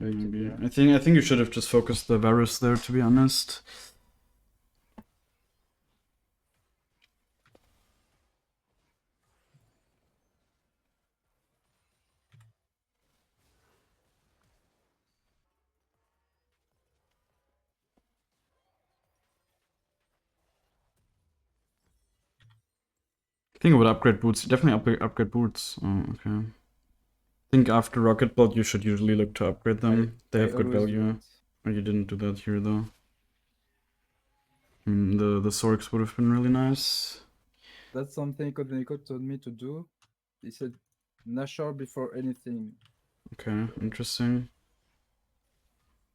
Yeah, Ulted maybe. there. I think you should have just focused the Varus there, to be honest. Think about upgrade boots. Definitely upgrade boots. Oh, okay. I think after Rocket Belt you should usually look to upgrade them. They I have good always do value. that. Oh, you didn't do that here though. The Sorks would have been really nice. That's something Ekko told me to do. He said, Nashor before anything. Okay, interesting.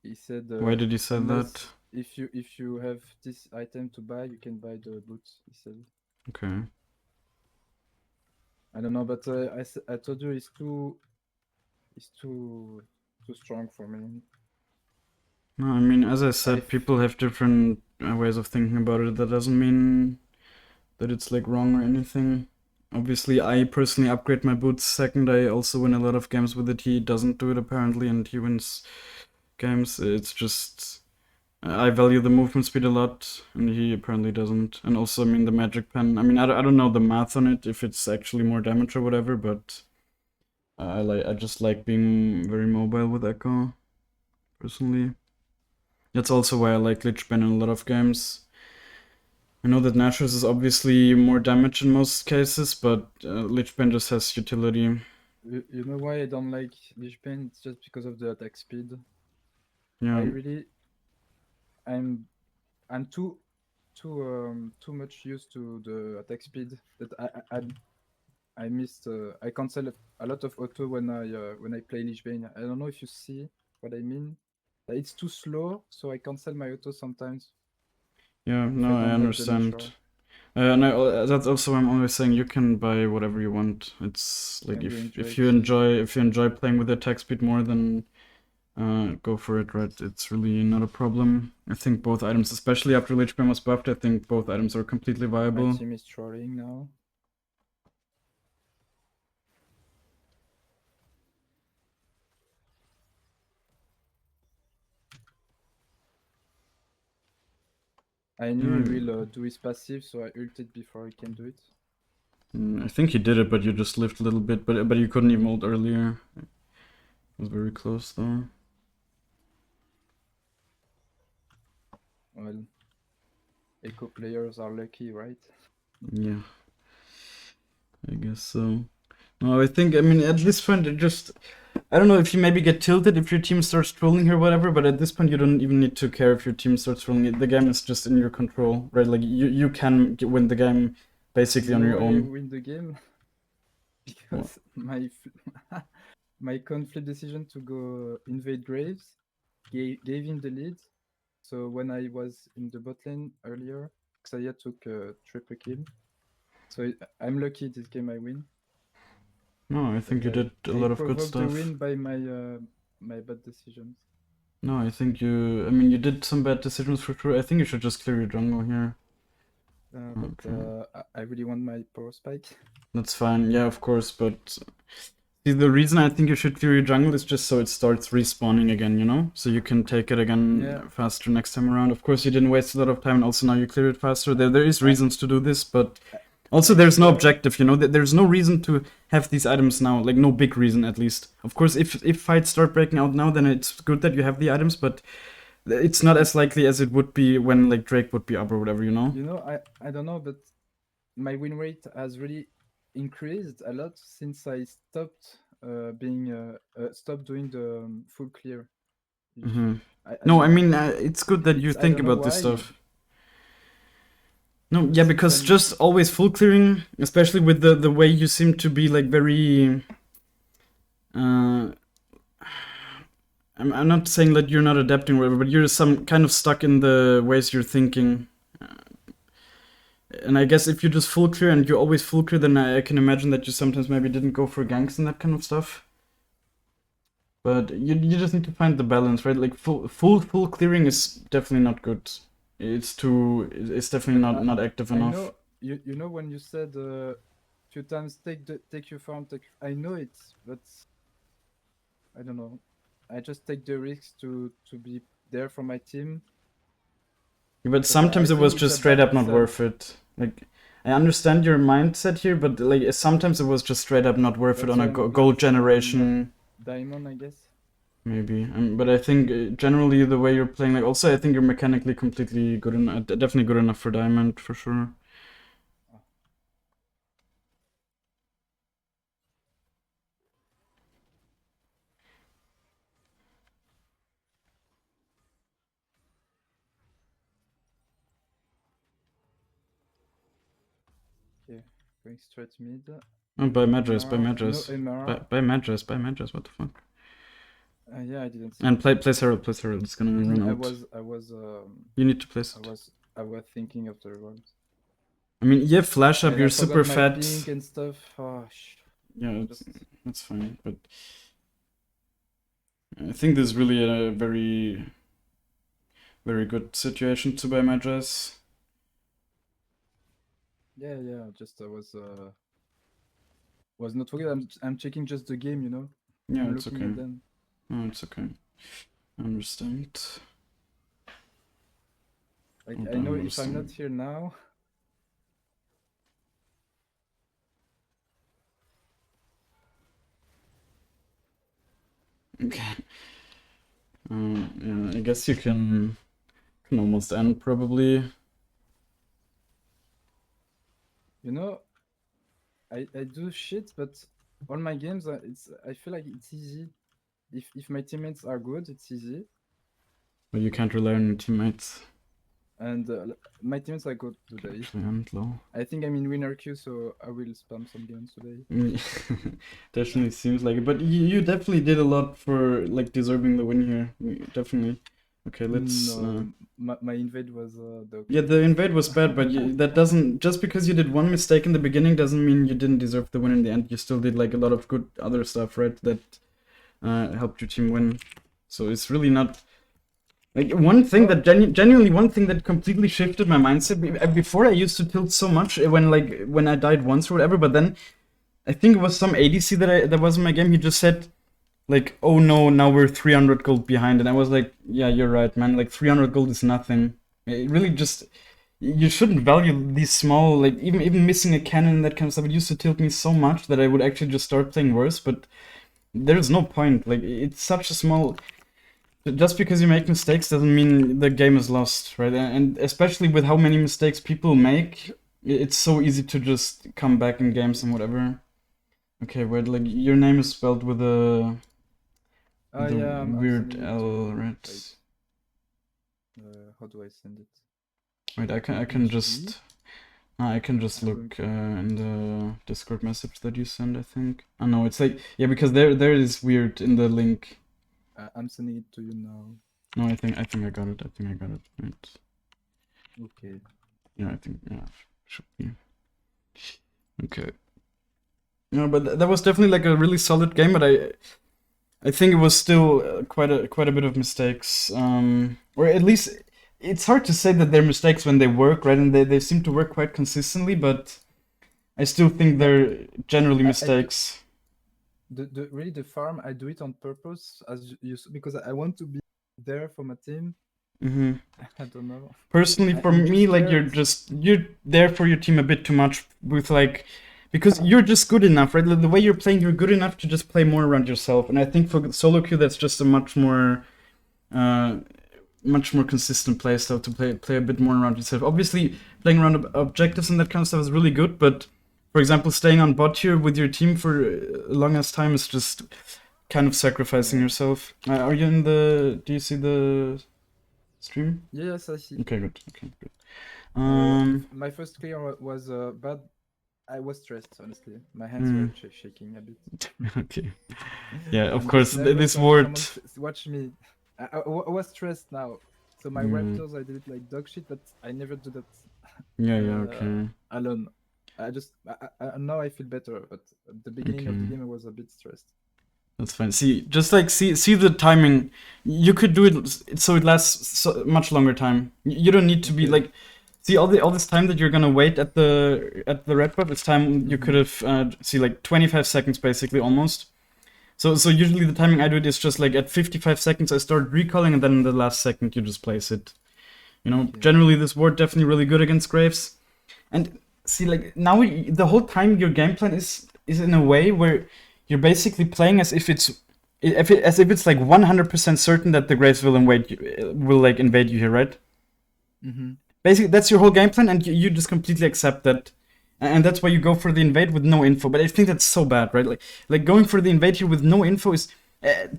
He said, Why did he say that? If you have this item to buy, you can buy the boots. He said. Okay. I don't know, but I told you it's too strong for me. No, I mean, as I said, people have different ways of thinking about it. That doesn't mean that it's like wrong or anything. Obviously, I personally upgrade my boots second. I also win a lot of games with it. He doesn't do it apparently, and he wins games. It's just I value the movement speed a lot, and he apparently doesn't. And also, I mean, the magic pen. I mean, I don't know the math on it if it's actually more damage or whatever, but I just like being very mobile with Ekko, personally. That's also why I like Lich Bane in a lot of games. I know that Nashor's is obviously more damage in most cases, but Lich Bane just has utility. You know why I don't like Lich Bane? It's just because of the attack speed. Yeah. I'm too much used to the attack speed that I missed. I cancel a lot of auto when I play Lich Bane. I don't know if you see what I mean. It's too slow, so I cancel my auto sometimes. Yeah, no, I understand. And that's also why I'm always saying you can buy whatever you want. It's like if you enjoy playing with attack speed more, then go for it, right? It's really not a problem. I think both items, especially after Lich Bane was buffed, I think both items are completely viable. My team is trolling now. I knew he will do his passive, so I ulted before he can do it. I think he did it, but you just lived a little bit. But you couldn't even ult earlier. It was very close though. Well, Ekko players are lucky, right? Yeah, I guess so. No, I mean, at this point, I don't know if you maybe get tilted if your team starts trolling here, whatever, but at this point, you don't even need to care if your team starts trolling. The game is just in your control, right? Like, you can win the game basically on your own. Win the game? Because my conflict decision to go invade Graves gave him the lead. So when I was in the bot lane earlier, Xayah took a triple kill. So I'm lucky this game I win. No, I think you did a lot of good stuff. I win by my bad decisions. No, I think you did some bad decisions for sure. I think you should just clear your jungle here. I really want my power spike. That's fine, yeah, of course, but see, the reason I think you should clear your jungle is just so it starts respawning again, you know? So you can take it again faster next time around. Of course, you didn't waste a lot of time, and also now you clear it faster. There is reasons to do this, but also there's no objective, you know? There's no reason to have these items now, like no big reason at least. Of course, if fights start breaking out now, then it's good that you have the items, but it's not as likely as it would be when like Drake would be up or whatever, you know? You know, I don't know, but my win rate has really increased a lot since I stopped stopped doing the full clear. I mean, it's good that you think about this stuff. No, yeah, because just always full clearing, especially with the way you seem to be like very I'm not saying that you're not adapting or whatever, but you're some kind of stuck in the ways you're thinking. And I guess if you just full clear and you always full clear, then I can imagine that you sometimes maybe didn't go for ganks and that kind of stuff. But you just need to find the balance, right? Like full clearing is definitely not good. it's too. It's definitely not active I enough. know you know when you said few times take your farm, I know it, but I don't know. I just take the risk to be there for my team. But But I sometimes it was think it's just a straight bad up not result. worth it. Like, I understand your mindset here, but like sometimes it was just straight up not worth it That's on a why I'm glad gold I'm not generation. diamond, I guess. Maybe, but I think generally the way you're playing, like, also I think you're mechanically completely good enough, definitely good enough for diamond for sure. Okay, going straight mid. Oh, by Madras, by No Madras, MR. by Madras, by Madras. What the fuck? Yeah, I didn't see. And place Herald, place Herald. It's gonna run I out. was You need to place I it. was thinking of the rewards. I mean, yeah, flash up. And You're I super forgot my fat. pink and stuff. Oh, Yeah, just that's fine. But I think this is really a very, very good situation to buy Madras. yeah. Just I was not forget. I'm checking just the game, you know. Yeah, I'm it's looking okay. at them. No, it's okay. I understand. Like Oh, I know damn, if I'm not here now. Okay. Yeah, I guess you can almost end probably. You know, I do shit, but all my games I feel like it's easy. If my teammates are good, it's easy. But you can't rely on your teammates. And my teammates are good Okay, today. actually end low. I think I'm in winner queue, so I will spam some games today. Definitely seems like it. But you definitely did a lot for like deserving the win here. Definitely. Okay, let's. No, my invade was Yeah, the invade was bad, but that doesn't, just because you did one mistake in the beginning doesn't mean you didn't deserve the win in the end. You still did like a lot of good other stuff, right? That helped your team win. So it's really not like one thing that genuinely one thing that completely shifted my mindset. Before I used to tilt so much when I died once or whatever, but then I think it was some ADC that was in my game. He just said like, "Oh no, now we're 300 gold behind," and I was like, "Yeah, you're right, man. Like 300 gold is nothing. It really just you shouldn't value these small like even missing a cannon and that kind of stuff. It used to tilt me so much that I would actually just start playing worse, but there's no point. Like it's such a small. Just because you make mistakes doesn't mean the game is lost, right? And especially with how many mistakes people make, it's so easy to just come back in games and whatever. Okay, wait, like your name is spelled with a yeah, I'm weird sending it L, to. right? Wait, how do I send it? Wait, I can just look in the Discord message that you send. I think. Oh no, it's like yeah, because there is weird in the link. I'm sending it to you now. No, I think I got it. I think I got it. Right. Okay. Yeah, I think yeah, should be. Okay. No, but that was definitely like a really solid game, but I think it was still quite a bit of mistakes. Or at least it's hard to say that they're mistakes when they work, right? And they seem to work quite consistently, but I still think they're generally mistakes. The really the farm I do it on purpose because I want to be there for my team. Mm-hmm. I don't know. Personally, for me, like you're there for your team a bit too much with like because you're just good enough, right? The way you're playing, you're good enough to just play more around yourself. And I think for SoloQ, that's just a much more consistent play style to play a bit more around yourself. Obviously, playing around objectives and that kind of stuff is really good, but for example, staying on bot here with your team for a longest time is just kind of sacrificing yourself. Are you in the? Do you see the stream? Yes, I see. Okay, good. Okay, good. My first clear was bad. I was stressed, honestly. My hands were shaking a bit. Okay. Yeah, of course. This word. Watch me. I was stressed now. So my raptors, I did it like dog shit, but I never do that. Yeah. Okay. Alone. Now I feel better, but at the beginning of the game I was a bit stressed. That's fine. See, just like see the timing. You could do it so it lasts so much longer time. You don't need to be Okay. like. See all this time that you're gonna wait at the red buff. It's time you could have see like 25 seconds basically almost. So usually the timing I do it is just like at 55 seconds I start recalling, and then in the last second you just place it. You know, Okay. generally this ward definitely really good against Graves. And see, like now the whole time your game plan is in a way where you're basically playing as if it's like 100% certain that the Graves will invade you here, right? Mm-hmm. Basically, that's your whole game plan, and you just completely accept that. And that's why you go for the invade with no info. But I think that's so bad, right? Like going for the invade here with no info is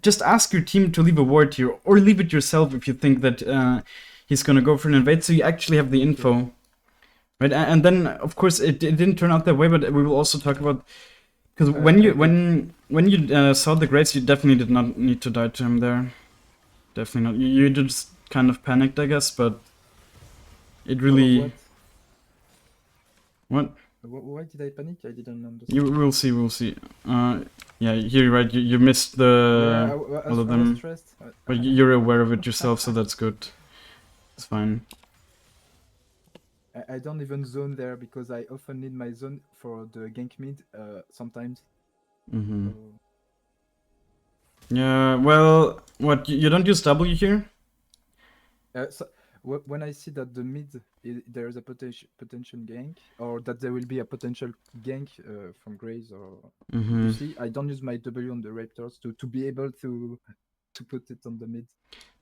just ask your team to leave a ward here, or leave it yourself if you think that he's gonna go for an invade, so you actually have the info, right? And then of course it didn't turn out that way, but we will also talk about because when you saw the Graves, you definitely did not need to die to him there. Definitely not. You just kind of panicked, I guess, but it really. What? Why did I panic? I didn't understand. We'll see. Yeah, here, right, you missed the all of them. Stressed. But you're aware of it yourself, so that's good. It's fine. I don't even zone there because I often need my zone for the gank mid sometimes. Mm-hmm. So... Yeah, well, what, you don't use W here? When I see that the mid there is a potential gank, or that there will be a potential gank from Graves, or you see, I don't use my W on the Raptors to be able to put it on the mid.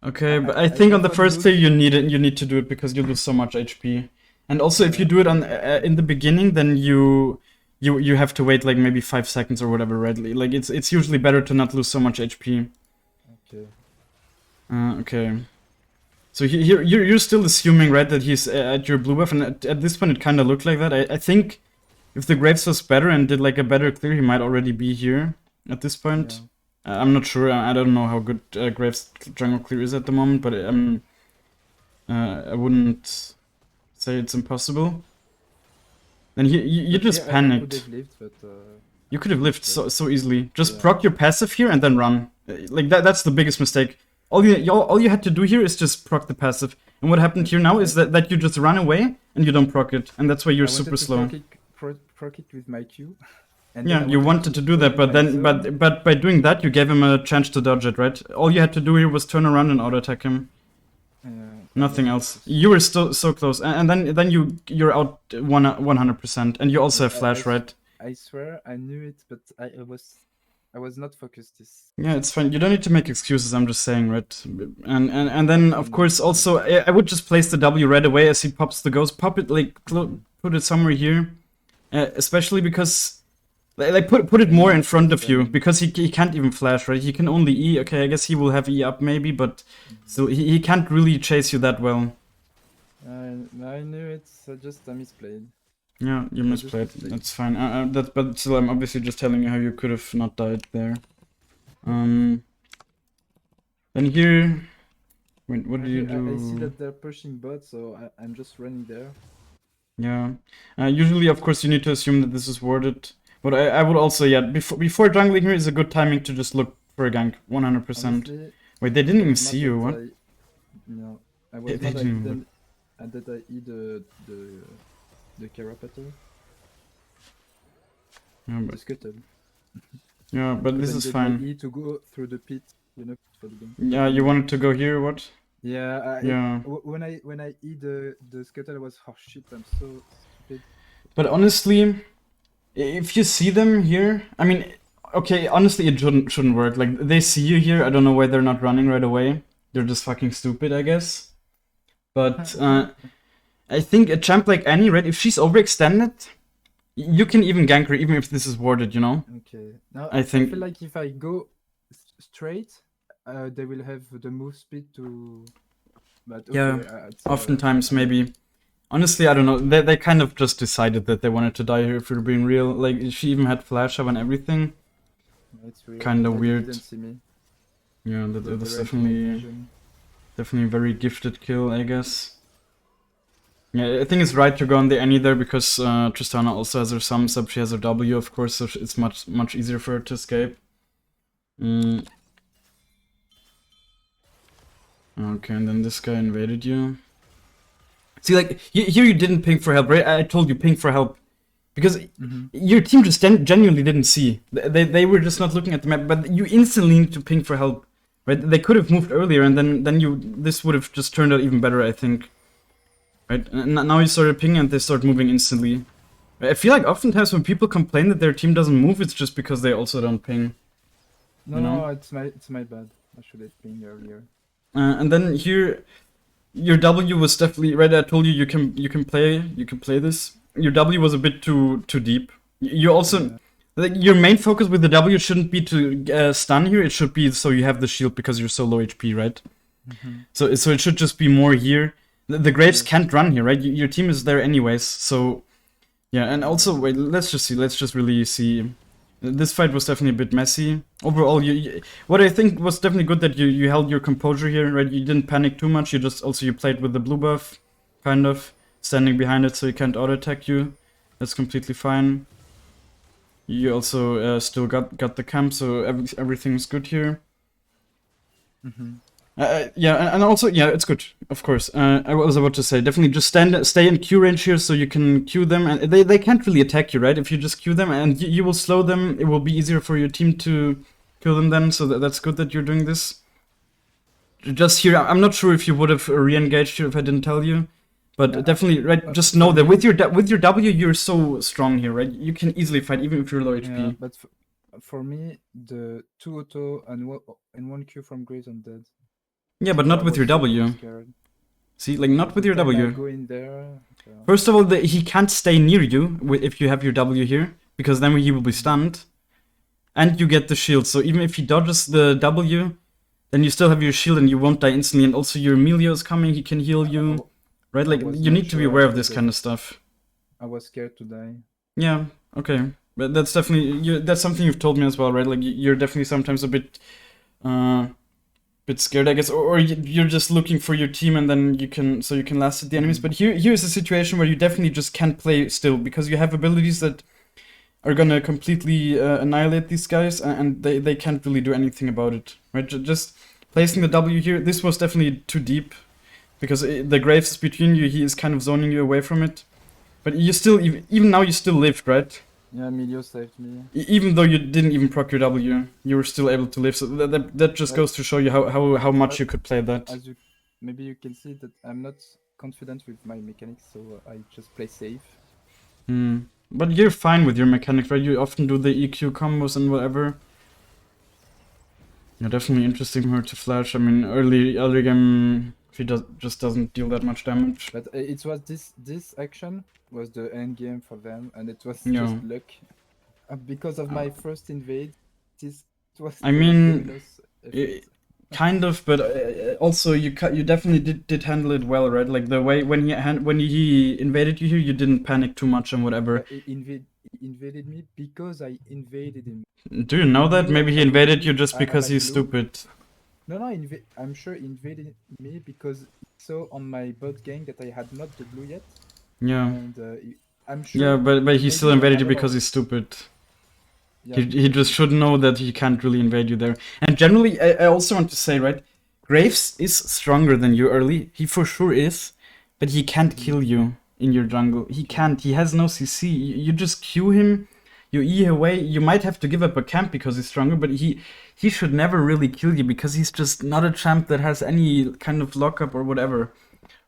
Okay, but I think on the first tier you need to do it because you lose so much HP, and also if you do it on in the beginning, then you have to wait like maybe 5 seconds or whatever, right? Like it's usually better to not lose so much HP. Okay. Okay. So you're still assuming, right, that he's at your blue buff, and at this point it kind of looked like that. I think if the Graves was better and did like a better clear, he might already be here at this point. Yeah. I'm not sure. I don't know how good Graves jungle clear is at the moment, but I wouldn't say it's impossible. Then you just panicked. I could have lived, but, you could have lived so easily. Just proc your passive here and then run. Like that's the biggest mistake. All you had to do here is just proc the passive. And what happened here now is that you just run away and you don't proc it. And that's why you're super slow. Proc it with my Q. And yeah, you wanted to do that, but by doing that you gave him a chance to dodge it, right? All you had to do here was turn around and auto attack him. Nothing else. You were still so close, and then you're out 100%, and you also have flash, right? I swear I knew it, but I was not focused. Yeah, it's fine. You don't need to make excuses. I'm just saying, right? And then of course also I would just place the W right away as he pops the ghost. Pop it like put it somewhere here, especially because like put it more in front of you, because he can't even flash, right? He can only E. Okay, I guess he will have E up maybe, but still he can't really chase you that well. I knew it. I just misplayed. Yeah, you misplayed. That's fine. But still, I'm obviously just telling you how you could have not died there. Then here, wait, what do you do? I see that they're pushing bot, so I'm just running there. Yeah. Usually, of course, you need to assume that this is warded. But I would also, yeah, before jungling here is a good timing to just look for a gank, 100%. Wait, they didn't even see you, what? No, I was not even... And that I eat the Carapator. Yeah, but... The Scuttle. Yeah, but this is fine. I to go through the pit, you know, for the game. Yeah, you wanted to go here, what? Yeah, when I eat the Scuttle, I was, oh shit, I'm so stupid. But honestly, if you see them here, I mean, okay, honestly, it shouldn't work. Like, they see you here, I don't know why they're not running right away. They're just fucking stupid, I guess. But I think a champ like Annie, right, if she's overextended, you can even gank her, even if this is warded, you know? Okay. Now, I feel like if I go straight, they will have the move speed to... But okay, yeah, oftentimes maybe. Honestly, I don't know. They kind of just decided that they wanted to die here, if we're being real. Like, she even had flash up and everything. Kind of weird. Didn't see me. Yeah, that was definitely a very gifted kill, I guess. Yeah, I think it's right to go on the Annie there, because Tristana also has her thumbs up. She has her W, of course, so it's much easier for her to escape. Mm. Okay, and then this guy invaded you. See, like, here you didn't ping for help, right? I told you ping for help. Because your team just genuinely didn't see. They were just not looking at the map, but you instantly need to ping for help. Right? They could have moved earlier, and then this would have just turned out even better, I think. Right? And now you started pinging, and they start moving instantly. I feel like oftentimes when people complain that their team doesn't move, it's just because they also don't ping. No, You know? no, it's my bad. I should have pinged earlier. And then here, your W was definitely right. I told you you can play this. Your W was a bit too deep. You also like your main focus with the W shouldn't be to stun here. It should be so you have the shield because you're so low HP, right? So it should just be more here. The Graves can't run here, right? Your team is there anyways. So yeah, and also wait. Let's just see. Let's just really see. This fight was definitely a bit messy. Overall, what I think was definitely good that you held your composure here, right? You didn't panic too much. You played with the blue buff, kind of standing behind it so he can't auto attack you. That's completely fine. You also still got the camp, so everything's good here. Yeah, and also yeah, it's good, of course. I was about to say definitely just stay in Q range here so you can Q them, and they can't really attack you, right? If you just Q them and you will slow them, it will be easier for your team to kill them then. So that's good that you're doing this. Just here, I'm not sure if you would have re-engaged here if I didn't tell you, but definitely right. Just know that with your W, you're so strong here, right? You can easily fight even if you're low HP. Yeah, but for me, the 2 auto and 1 Q from Graves on dead. Yeah, but not with your W. See, like not with your W. Go in there. First of all, he can't stay near you if you have your W here, because then he will be stunned. And you get the shield, so even if he dodges the W, then you still have your shield and you won't die instantly. And also your Emilio is coming, he can heal you. Right, like you need to be aware of this kind of stuff. I was scared to die. Yeah, okay. But that's definitely, that's something you've told me as well, right? Like you're definitely sometimes a bit scared, I guess, or you're just looking for your team and then you can last hit the enemies. But here's a situation where you definitely just can't play still because you have abilities that are gonna completely annihilate these guys, and they can't really do anything about it, right? Just placing the W here, this was definitely too deep, because the Graves is between you, he is kind of zoning you away from it. But you still, even now you still lived, right? Yeah, Emilio saved me. Even though you didn't even proc your W, you were still able to live, so that just goes to show you how much you could play that. Maybe you can see that I'm not confident with my mechanics, so I just play safe. But you're fine with your mechanics, right? You often do the EQ combos and whatever. Yeah, definitely interesting for her to flash. I mean, early game, he just doesn't deal that much damage. But it was this action was the end game for them, and it was just luck. Because of my first invade, this was. I mean, kind of, but also you definitely did handle it well, right? Like the way when he invaded you here, you didn't panic too much and whatever. He invaded me because I invaded him. Do you know that? Maybe he invaded you just because he's stupid. No, I'm sure he invaded me because he saw on my bot gang that I had not the blue yet. Yeah. And I'm sure. Yeah, but he still invaded you because he's stupid. Yeah, he just should know that he can't really invade you there. And generally, I also want to say, right, Graves is stronger than you early. He for sure is, but he can't kill you in your jungle. He can't. He has no CC. You just Q him, you E away. You might have to give up a camp because he's stronger, but he should never really kill you because he's just not a champ that has any kind of lockup or whatever.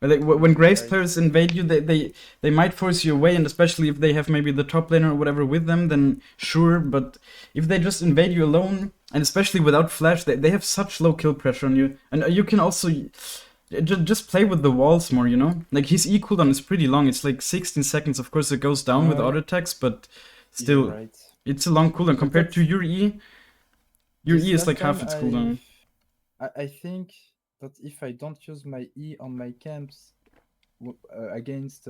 Like when Graves players invade you, they might force you away, and especially if they have maybe the top laner or whatever with them, then sure. But if they just invade you alone, and especially without flash, they have such low kill pressure on you, and you can also just play with the walls more, you know? Like his E cooldown is pretty long; it's like 16 seconds. Of course, it goes down with auto attacks, but still, it's a long cooldown compared to your E. Your E is like half its cooldown. I think that if I don't use my E on my camps against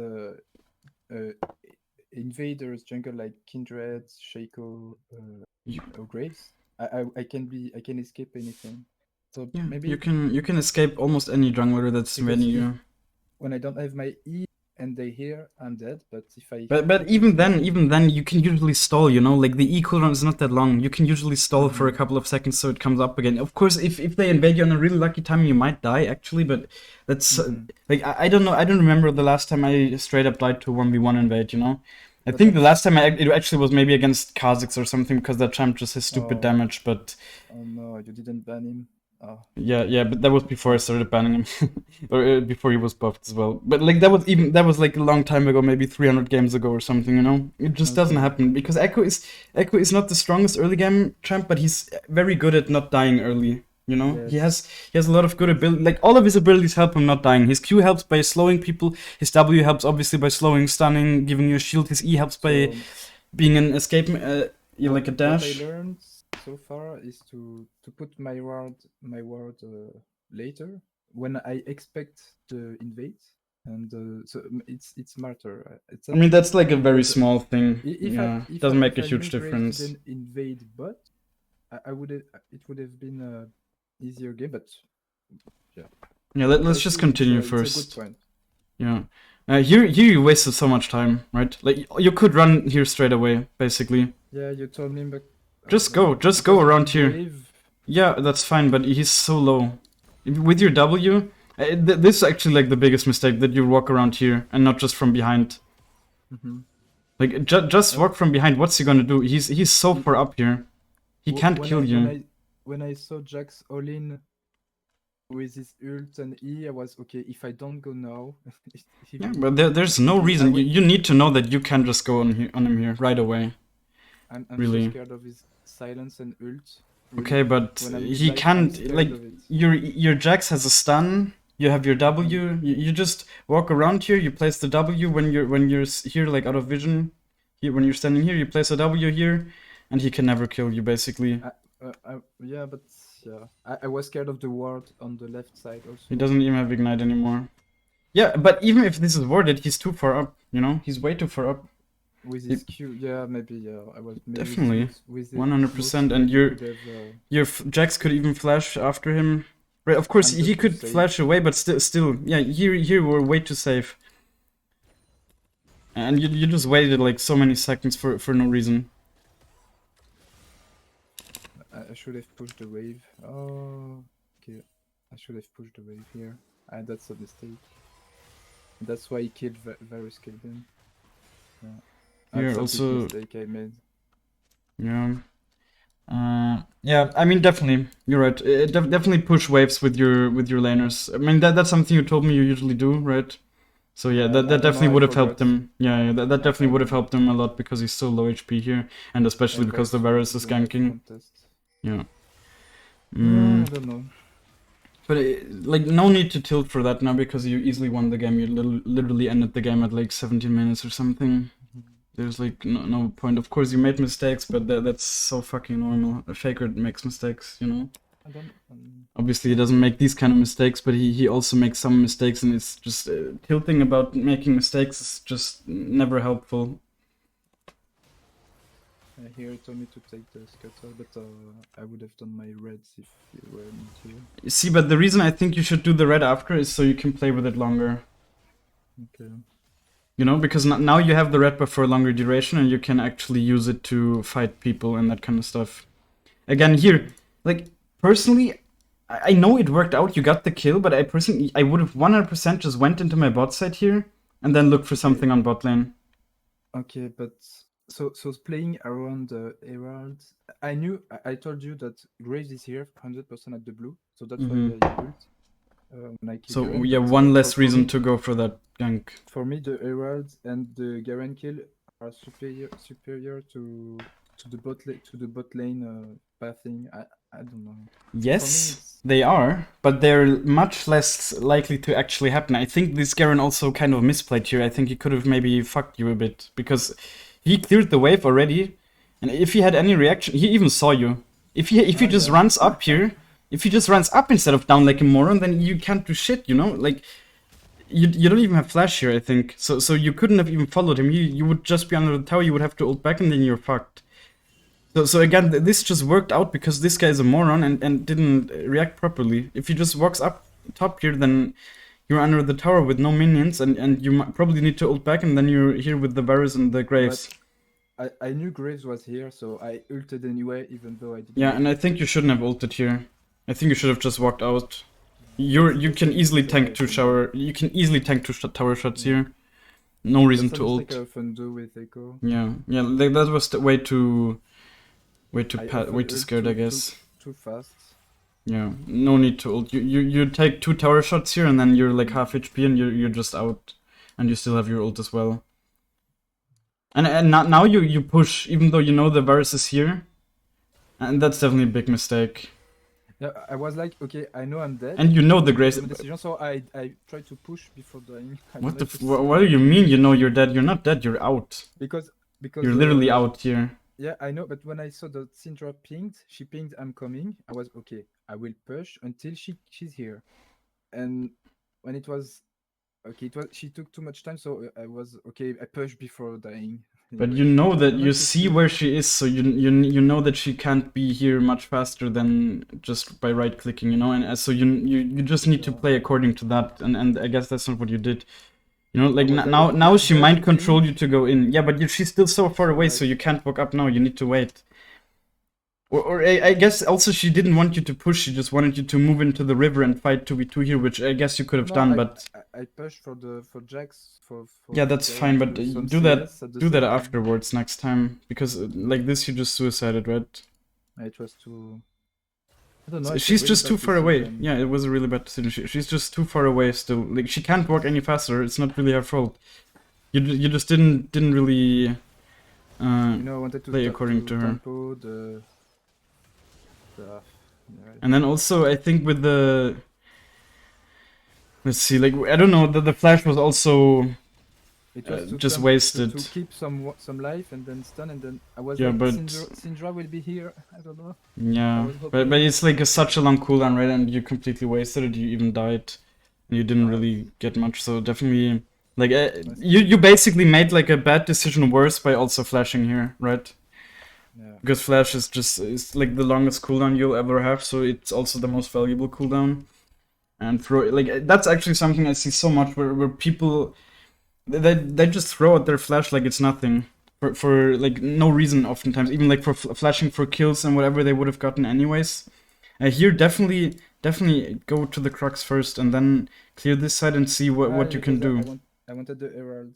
invaders, jungle like Kindred, Shaco, or Graves, I can escape anything. So maybe you can escape almost any jungler that's invading you. When I don't have my E and they hear I'm dead, but if I But even then, you can usually stall. You know, like the E cooldown is not that long. You can usually stall for a couple of seconds so it comes up again. Of course, if they invade you on a really lucky time, you might die actually. But that's like I don't know. I don't remember the last time I straight up died to 1v1 invade. You know, I think the last time it actually was maybe against Kha'Zix or something because that champ just has stupid damage. But oh no, you didn't ban him. Oh. Yeah, but that was before I started banning him, or before he was buffed as well. But like that was like a long time ago, maybe 300 games ago or something. You know, it just doesn't happen because Ekko is not the strongest early game champ, but he's very good at not dying early. You know, yes. he has a lot of good ability. Like all of his abilities help him not dying. His Q helps by slowing people. His W helps obviously by slowing, stunning, giving you a shield. His E helps by being an escape, like a dash. What I learned so far is to put my ward later when I expect to invade, and so it's smarter. I mean that's like a very small thing. If doesn't make a I huge difference. Then invade bot, it would have been a easier game, but yeah. Let's just continue first. It's a good point. Yeah. Here you wasted so much time, right? Like you could run here straight away, basically. Yeah, you told me, but just go around here. Yeah, that's fine, but he's so low. With your W, this is actually like the biggest mistake, that you walk around here and not just from behind. Like just walk from behind. What's he gonna do? He's so far up here. He can't kill you. When I saw Jax all in with his ult and E, I was okay. If I don't go now, yeah, but there's no reason. You need to know that you can just go on him here right away. I'm really so scared of his silence and ult. Really. Okay, but he can't. Like your Jax has a stun. You have your W. You just walk around here. You place the W when you're here, like out of vision. Here, when you're standing here, you place a W here, and he can never kill you, basically. Yeah, but I was scared of the ward on the left side also. He doesn't even have ignite anymore. Yeah, but even if this is warded, he's too far up. You know, he's way too far up. With his Q, yeah, maybe I was maybe definitely 100%, and your Jax could even flash after him. Right, of course he could flash away, but still, yeah. Here we're way too safe, and you just waited like so many seconds for no reason. I should have pushed the wave. Oh, okay. I should have pushed the wave here. That's a mistake. That's why he killed Varus killed him. Yeah. Here also. Mistake I made. Yeah. Yeah. I mean, definitely, you're right. Definitely push waves with your laners. I mean, that's something you told me you usually do, right? So yeah, that definitely would have helped him. Yeah, that definitely would have helped him a lot because he's so low HP here, and especially because the Varus is ganking. Yeah. I don't know. But like, no need to tilt for that now because you easily won the game. You literally ended the game at like 17 minutes or something. There's like no point. Of course you made mistakes, but that's so fucking normal. A faker makes mistakes, you know? Obviously he doesn't make these kind of mistakes, but he also makes some mistakes, and it's just tilting about making mistakes is just never helpful. Here he told me to take the scutter, but I would have done my reds if you were not here. You see, but the reason I think you should do the red after is so you can play with it longer. Okay. You know, because now you have the red buff for a longer duration, and you can actually use it to fight people and that kind of stuff. Again, here, like, personally, I know it worked out, you got the kill, but I would have 100% just went into my bot side here, and then looked for something on bot lane. Okay, but so playing around the Herald, I told you that Graves is here 100% at the blue, so that's why I built. So yeah, one less reason to go for that gank. For me, the Herald and the Garen kill are superior to the bot lane pathing. I don't know. Yes, they are, but they're much less likely to actually happen. I think this Garen also kind of misplayed here. I think he could have maybe fucked you a bit because he cleared the wave already, and if he had any reaction, he even saw you. If he just runs up here. If he just runs up instead of down like a moron, then you can't do shit, you know? Like, you don't even have flash here, I think. So you couldn't have even followed him. You would just be under the tower, you would have to ult back, and then you're fucked. So again, this just worked out because this guy is a moron and didn't react properly. If he just walks up top here, then you're under the tower with no minions, and you probably need to ult back, and then you're here with the Varus and the Graves. But I knew Graves was here, so I ulted anyway, even though I didn't. Yeah, and I think you shouldn't have ulted here. I think you should have just walked out. You can easily tank two tower. You can easily tank two tower shots here. No reason to ult. That's I often do with Ekko. Yeah, like that was way too scared, I guess. Too fast. Yeah, no need to ult. You take two tower shots here, and then you're like half HP, and you're just out, and you still have your ult as well. And now you push, even though you know the Varus is here, and that's definitely a big mistake. Yeah, I was like, okay, I know I'm dead. And you know the Grace. Decision, so I tried to push before dying. What do you mean? You know you're dead? You're not dead. You're out. Because you're literally out here. Yeah, I know, but when I saw that Syndra pinged, she pinged, I'm coming. I was okay. I will push until she's here. And when it was okay, she took too much time, so I was okay. I pushed before dying. But you know that you see where she is, so you know that she can't be here much faster than just by right clicking, you know, and so you just need to play according to that, and I guess that's not what you did. You know, like now she might control you to go in. Yeah, but she's still so far away, so you can't walk up now. You need to wait. Or I guess also she didn't want you to push. She just wanted you to move into the river and fight 2v2 here, which I guess you could have done. But I pushed for Jax for yeah, that's fine. But do that afterwards next time, because like this you just suicided, right? It was too. I don't know. She's just too far away. Yeah, it was a really bad decision. She's just too far away still. Like she can't walk any faster. It's not really her fault. You just didn't really I wanted to play according to her. And then also I think with the, let's see, like I don't know, the flash was also just wasted. To keep some life and then stun, and then I was yeah, like, but Syndra will be here. I don't know. Yeah, but it's like such a long cooldown, right? And you completely wasted it. You even died, and you didn't really get much. So definitely, like you basically made like a bad decision worse by also flashing here, right? Yeah. Because flash is like the longest cooldown you'll ever have, so it's also the most valuable cooldown. And that's actually something I see so much where people they just throw out their flash like it's nothing for like no reason oftentimes, even like for flashing for kills and whatever they would have gotten anyways. Here definitely go to the crux first and then clear this side and see what you can do. I wanted the herald.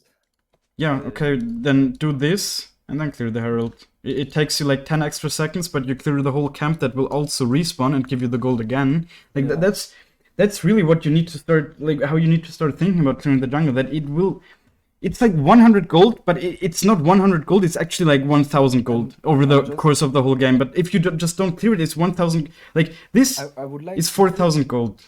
Yeah, okay, then do this and then clear the herald. It takes you like 10 extra seconds, but you clear the whole camp that will also respawn and give you the gold again. Like that's really what you need to start, like how you need to start thinking about clearing the jungle. That it's like 100 gold, but it's not 100 gold. It's actually like 1,000 gold over the course of the whole game. But if you just don't clear it, it's 1,000. Like this is 4,000 gold.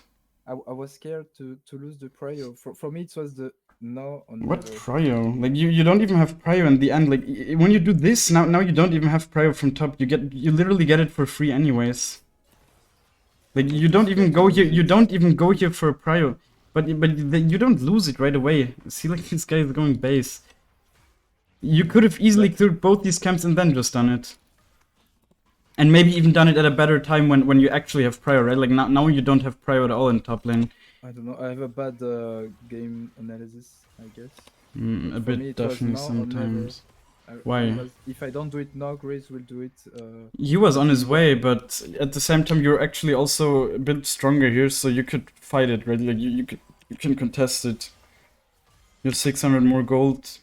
I was scared to lose the prio. For me, it was the no on what prio? Like you don't even have prio in the end. Like when you do this now you don't even have prio from top. You literally get it for free anyways. Like you don't even go here. You don't even go here for a prio, but you don't lose it right away. See, like this guy is going base. You could have easily cleared both these camps and then just done it, and maybe even done it at a better time when you actually have prio, right? Like now you don't have prio at all in top lane. I don't know. I have a bad game analysis, I guess. A bit definitely sometimes. Why? If I don't do it now, Grace will do it. He was on his way, but at the same time, you're actually also a bit stronger here, so you could fight it, right? Like you can contest it. You have 600 more gold.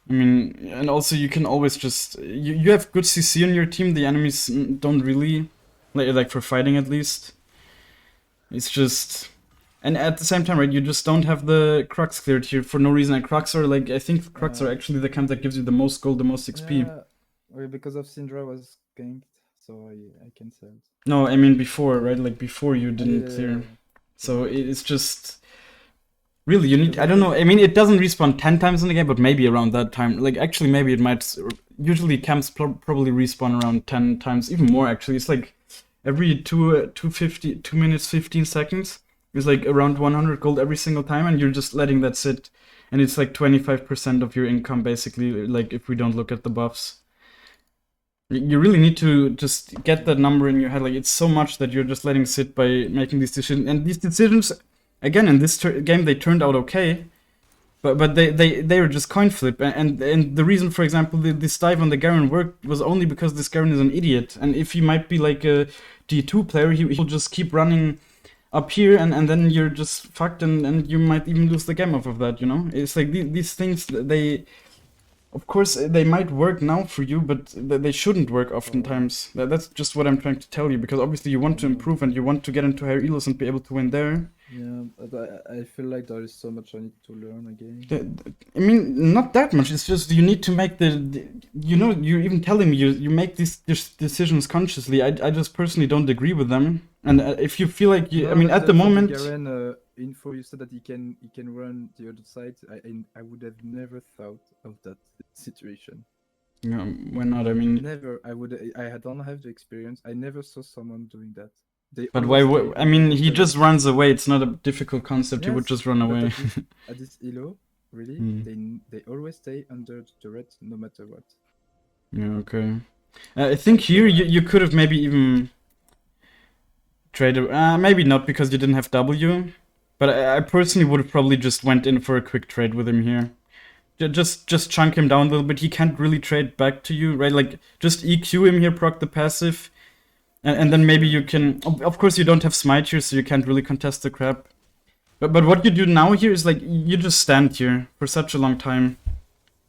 I mean, and also you can always just you have good CC on your team. The enemies don't really, like for fighting at least. It's just. And at the same time, right, you just don't have the Crux cleared here for no reason. And Crux are like, I think Crux are actually the camp that gives you the most gold, the most XP. Yeah, because of Syndra was ganked, so I can sell. No, I mean before, right? Like before you didn't clear. So it's just really you need. I don't know. I mean, it doesn't respawn 10 times in the game, but maybe around that time. Like actually, maybe it might. Usually camps probably respawn around 10 times, even more. Actually, it's like every 2 minutes 15 seconds. It's like around 100 gold every single time, and you're just letting that sit. And it's like 25% of your income, basically, like if we don't look at the buffs. You really need to just get that number in your head. Like, it's so much that you're just letting sit by making these decisions. And these decisions, again, in this game they turned out okay, but they were just coin flip, and the reason, for example, this dive on the Garen worked was only because this Garen is an idiot, and if he might be like a D2 player, he'll just keep running up here, and then you're just fucked, and you might even lose the game off of that, you know? It's like these things, they, of course, they might work now for you, but they shouldn't work oftentimes. That's just what I'm trying to tell you, because obviously you want to improve and you want to get into higher elos and be able to win there. Yeah, but I feel like there is so much I need to learn again. I mean, not that much. It's just you need to make you know, you're even telling me you make these decisions consciously. I just personally don't agree with them. And if you feel like you, No, I mean, at the moment, Garen, info, you said that he can run the other side. I would have never thought of that situation. yeah, why not? I mean, Never. I don't have the experience. I never saw someone doing that. but why? I mean, he just runs away. It's not a difficult concept. He would just run away. At this elo, really, they always stay under the turret no matter what. Yeah. Okay. I think here you could have maybe even traded. Maybe not because you didn't have W. But I personally would have probably just went in for a quick trade with him here. Just chunk him down a little bit. He can't really trade back to you, right? Like, just EQ him here, proc the passive. And then maybe you can... Of course, you don't have smite here, so you can't really contest the crap. But what you do now here is, like, you just stand here for such a long time.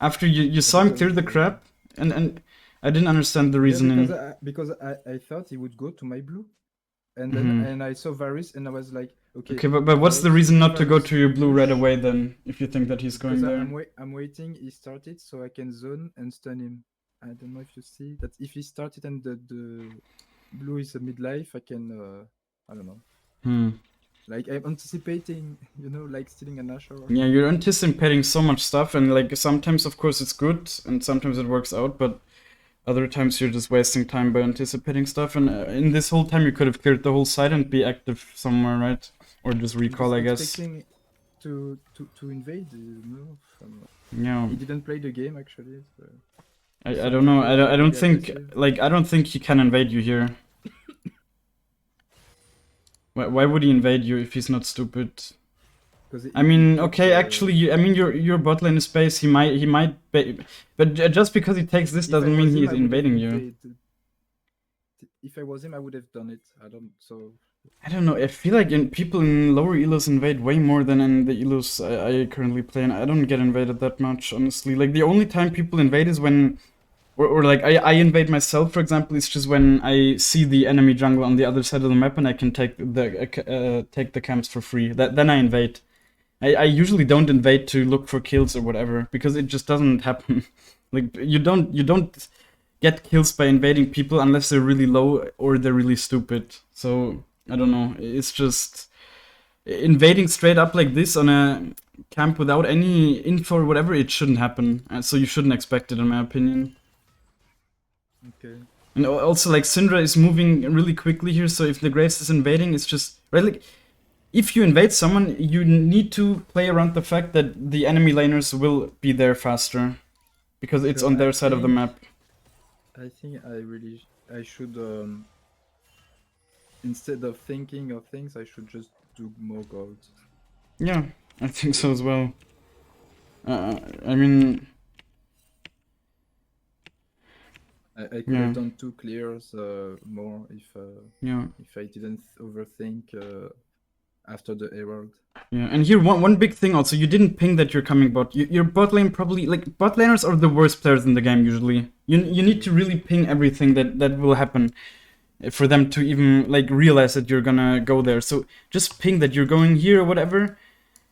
After you saw him clear the crap, and I didn't understand the reasoning. Yeah, because I thought he would go to my blue. And then and I saw Varys, and I was like, okay. Okay, but what's the reason not to go to your blue right away then, if you think that he's going there? I'm waiting. He started, so I can zone and stun him. I don't know if you see that. If he started and the blue is a midlife, I can. I don't know. Like, I'm anticipating, you know, like stealing an Asher. Yeah, you're anticipating so much stuff, and like sometimes, of course, it's good, and sometimes it works out, but other times you're just wasting time by anticipating stuff. And in this whole time, you could have cleared the whole side and be active somewhere, right? Or just recall, I guess. Expecting to invade, you know. Yeah. He didn't play the game actually. So. I don't know. I don't think I don't think he can invade you here. Why would he invade you if he's not stupid? I mean, okay, actually, I mean, your bot lane is space. He might, but just because he takes this doesn't mean he's invading you. If I was him, I would have done it. I don't know. I feel like people in lower elos invade way more than in the elos I currently play, and I don't get invaded that much, honestly. Like, the only time people invade is when, or like I invade myself, for example. It's just when I see the enemy jungle on the other side of the map and I can take the camps for free. Then I invade. I usually don't invade to look for kills or whatever, because it just doesn't happen. Like, you don't get kills by invading people unless they're really low or they're really stupid. So I don't know. It's just invading straight up like this on a camp without any info or whatever. It shouldn't happen. So you shouldn't expect it, in my opinion. Okay. And also, like, Syndra is moving really quickly here. So if the Graves is invading, it's just right. Like, if you invade someone, you need to play around the fact that the enemy laners will be there faster, because it's on their side of the map. I think I should, instead of thinking of things, I should just do more gold. Yeah, I think so as well. I mean... I could have done 2 clears more if I didn't overthink after the Herald. Yeah, and here one big thing also, you didn't ping that you're coming bot. Your bot lane probably, like, bot laners are the worst players in the game usually. You need to really ping everything that will happen for them to even, like, realize that you're gonna go there. So just ping that you're going here or whatever,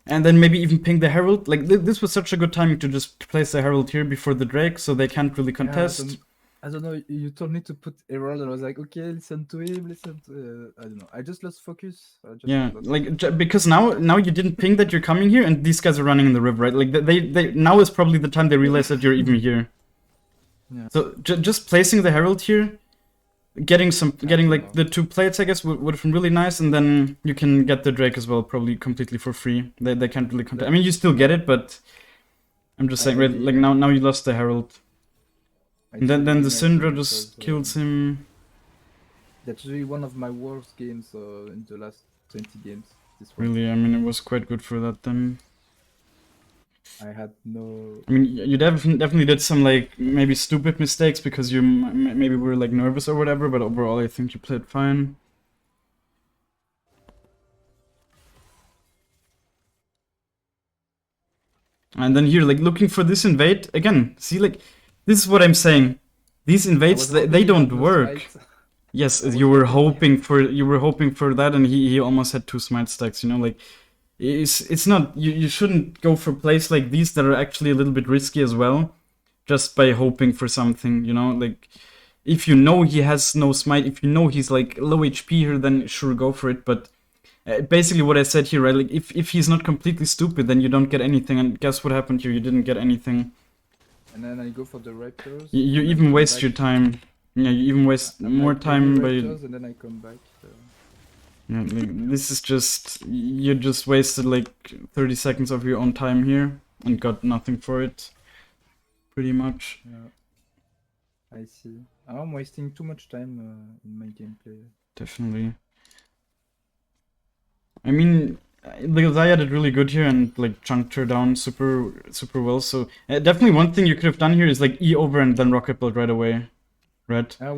and then maybe even ping the Herald. Like, this was such a good timing to just place the Herald here before the Drake, so they can't really contest. I don't know, you told me to put Herald and I was like, okay, listen to him, I don't know, I just lost focus. Because now you didn't ping that you're coming here, and these guys are running in the river, right? Like, they now is probably the time they realize that you're even here. Yeah. So just placing the Herald here, getting like the 2 plates, I guess, would have been really nice, and then you can get the Drake as well, probably completely for free. They can't really contest. I mean, you still get it, but I'm just saying, right, like, now you lost the Herald. And then the Syndra just kills him. That's really one of my worst games in the last 20 games. this one. Really, I mean, it was quite good for that then. I had no. I mean, you definitely did some like maybe stupid mistakes because you maybe were like nervous or whatever, but overall I think you played fine. And then here, like looking for this invade again. See, like this is what I'm saying. These invades they don't work. Yes, you were hoping for that, and he almost had 2 smite stacks. You know, like it's not you shouldn't go for plays like these that are actually a little bit risky as well, just by hoping for something. You know, like if you know he has no smite, if you know he's like low HP here, then sure go for it. But basically what I said here, right? Like if he's not completely stupid, then you don't get anything. And guess what happened here? You didn't get anything. And then I go for the raptors. You even waste your time. Yeah, you even waste more time by. And then I come back. So. Yeah, like, this is just you just wasted like 30 seconds of your own time here and got nothing for it, pretty much. Yeah. I see. I'm wasting too much time in my gameplay. Definitely. I mean, the Zaya did really good here and like chunked her down super well. So definitely one thing you could have done here is like E over and then rocket build right away. Right. I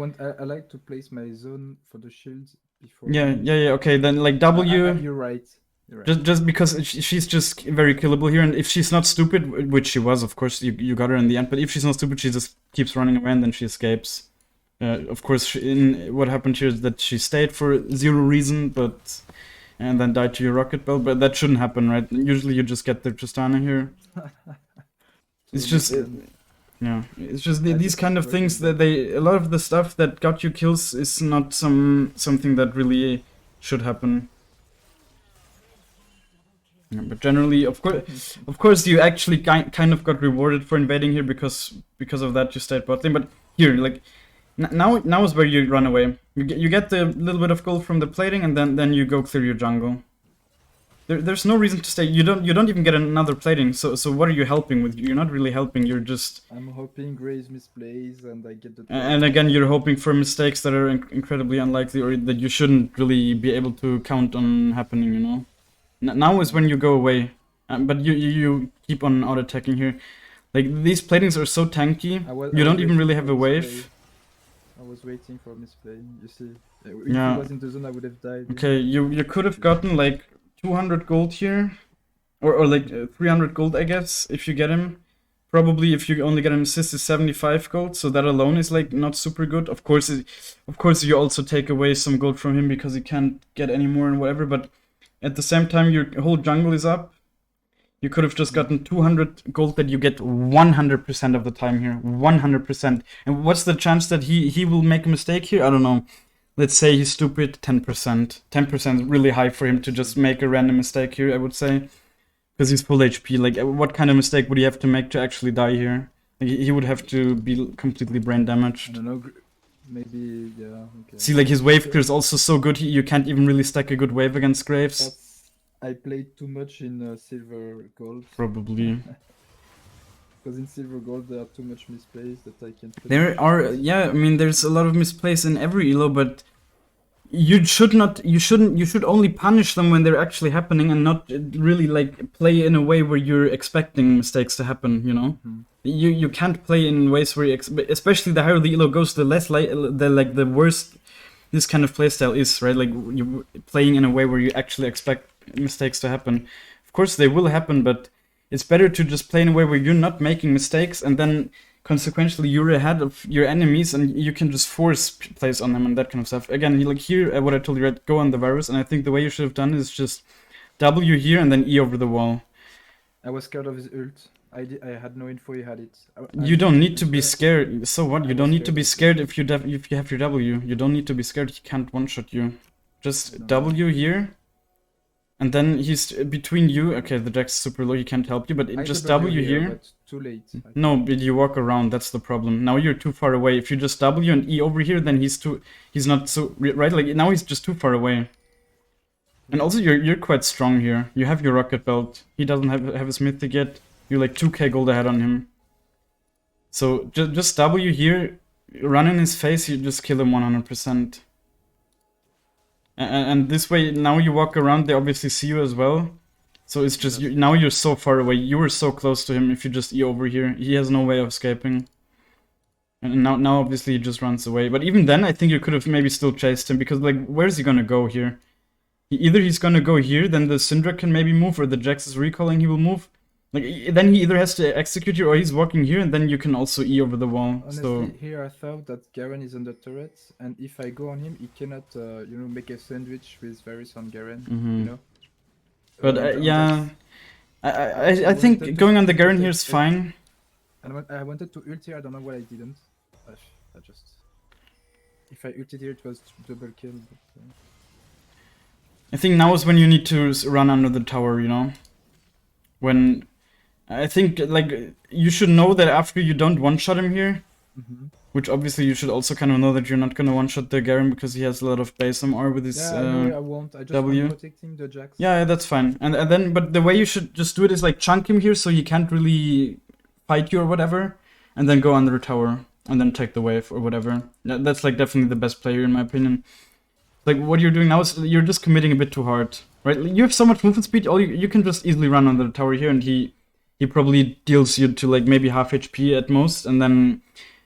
like to place my zone for the shields before. Yeah. Okay, then like W. You're right. You're right. Just because she's just very killable here, and if she's not stupid, which she was, of course, you got her in the end. But if she's not stupid, she just keeps running away and then she escapes. Of course, what happened here is that she stayed for 0 reason, and then died to your rocket belt. But that shouldn't happen, right? Usually, you just get the Tristana here. It's just. Yeah, it's just these kind of things that a lot of the stuff that got you kills is not something that really should happen. Yeah, but generally, of course, you actually kind of got rewarded for invading here because of that you stayed bot lane. But here, like now is where you run away. You get the little bit of gold from the plating, and then you go clear your jungle. There's no reason to stay. You don't even get another plating. So what are you helping with? You're not really helping. You're just. I'm hoping Graves misplays and I get the. And again, you're hoping for mistakes that are incredibly unlikely, or that you shouldn't really be able to count on happening. You know. Now is when you go away, but you keep on out attacking here. Like these platings are so tanky. You don't even really have a wave. I was waiting for misplay. You see. If yeah. he was in the zone, I would have died. Okay, you could have gotten like 200 gold here, or like 300 gold, I guess, if you get him. Probably if you only get an assist is 75 gold, so that alone is like not super good. Of course, you also take away some gold from him because he can't get any more and whatever. But at the same time, your whole jungle is up. You could have just gotten 200 gold that you get 100% of the time here, 100%. And what's the chance that he will make a mistake here? I don't know. Let's say he's stupid, 10%. 10% is really high for him to just make a random mistake here, I would say. Because he's full HP. Like, what kind of mistake would he have to make to actually die here? Like, he would have to be completely brain damaged. I don't know. Maybe, yeah. Okay. See, like, his wave clear is also so good, you can't even really stack a good wave against Graves. I played too much in silver gold. Probably. Because in silver gold there are too much misplays that I can. There are, yeah. I mean, there's a lot of misplays in every elo, but you should only punish them when they're actually happening, and not really like play in a way where you're expecting mistakes to happen. You know, you can't play in ways where especially the higher the elo goes, the less the worse this kind of playstyle is, right? Like you're playing in a way where you actually expect mistakes to happen. Of course, they will happen, but it's better to just play in a way where you're not making mistakes, and then consequentially you're ahead of your enemies, and you can just force plays on them and that kind of stuff. Again, like here, what I told you, right? Go on the virus, and I think the way you should have done is just W here and then E over the wall. I was scared of his ult. I had no info he had it. You don't need to be scared. So what? You don't need to be scared if you have your W. You don't need to be scared. He can't one-shot you. Just W here. And then he's between you. Okay, the dex is super low, he can't help you, but just W here. But too late. No, but you walk around, that's the problem. Now you're too far away. If you just W and E over here, then he's not so, right? Like, now he's just too far away. And also, you're quite strong here. You have your rocket belt. He doesn't have his mythic yet. You're like 2k gold ahead on him. So, just W here, run in his face, you just kill him 100%. And this way, now you walk around, they obviously see you as well. So it's just, That's now you're so far away. You were so close to him. If you just E over here, he has no way of escaping. And now obviously he just runs away. But even then, I think you could have maybe still chased him, because like, where's he gonna go here? Either he's gonna go here, then the Syndra can maybe move, or the Jax is recalling, he will move. Like, then he either has to execute you, or he's walking here, and then you can also E over the wall. honestly, So here I thought that Garen is on the turret, and if I go on him, he cannot, you know, make a sandwich with Varus on Garen, you know? But On yeah, that- I think wanted going on the to Garen take here is it. fine. And I wanted to ulti, I don't know why I didn't. I just... If I ulted here, it was double kill, but... I think now is when you need to run under the tower, you know? When... I think, like, you should know that after you don't one-shot him here, which obviously you should also kind of know that you're not gonna one-shot the Garen because he has a lot of base MR with his Yeah, I won't. I just W. want protecting the Jax. Yeah, that's fine. And then, but the way you should just do it is like chunk him here so he can't really fight you or whatever, and then go under the tower and then take the wave or whatever. That's like definitely the best player in my opinion. Like what you're doing now is you're just committing a bit too hard, right? You have so much movement speed. You can just easily run under the tower here, and he probably deals you to like maybe half HP at most, and then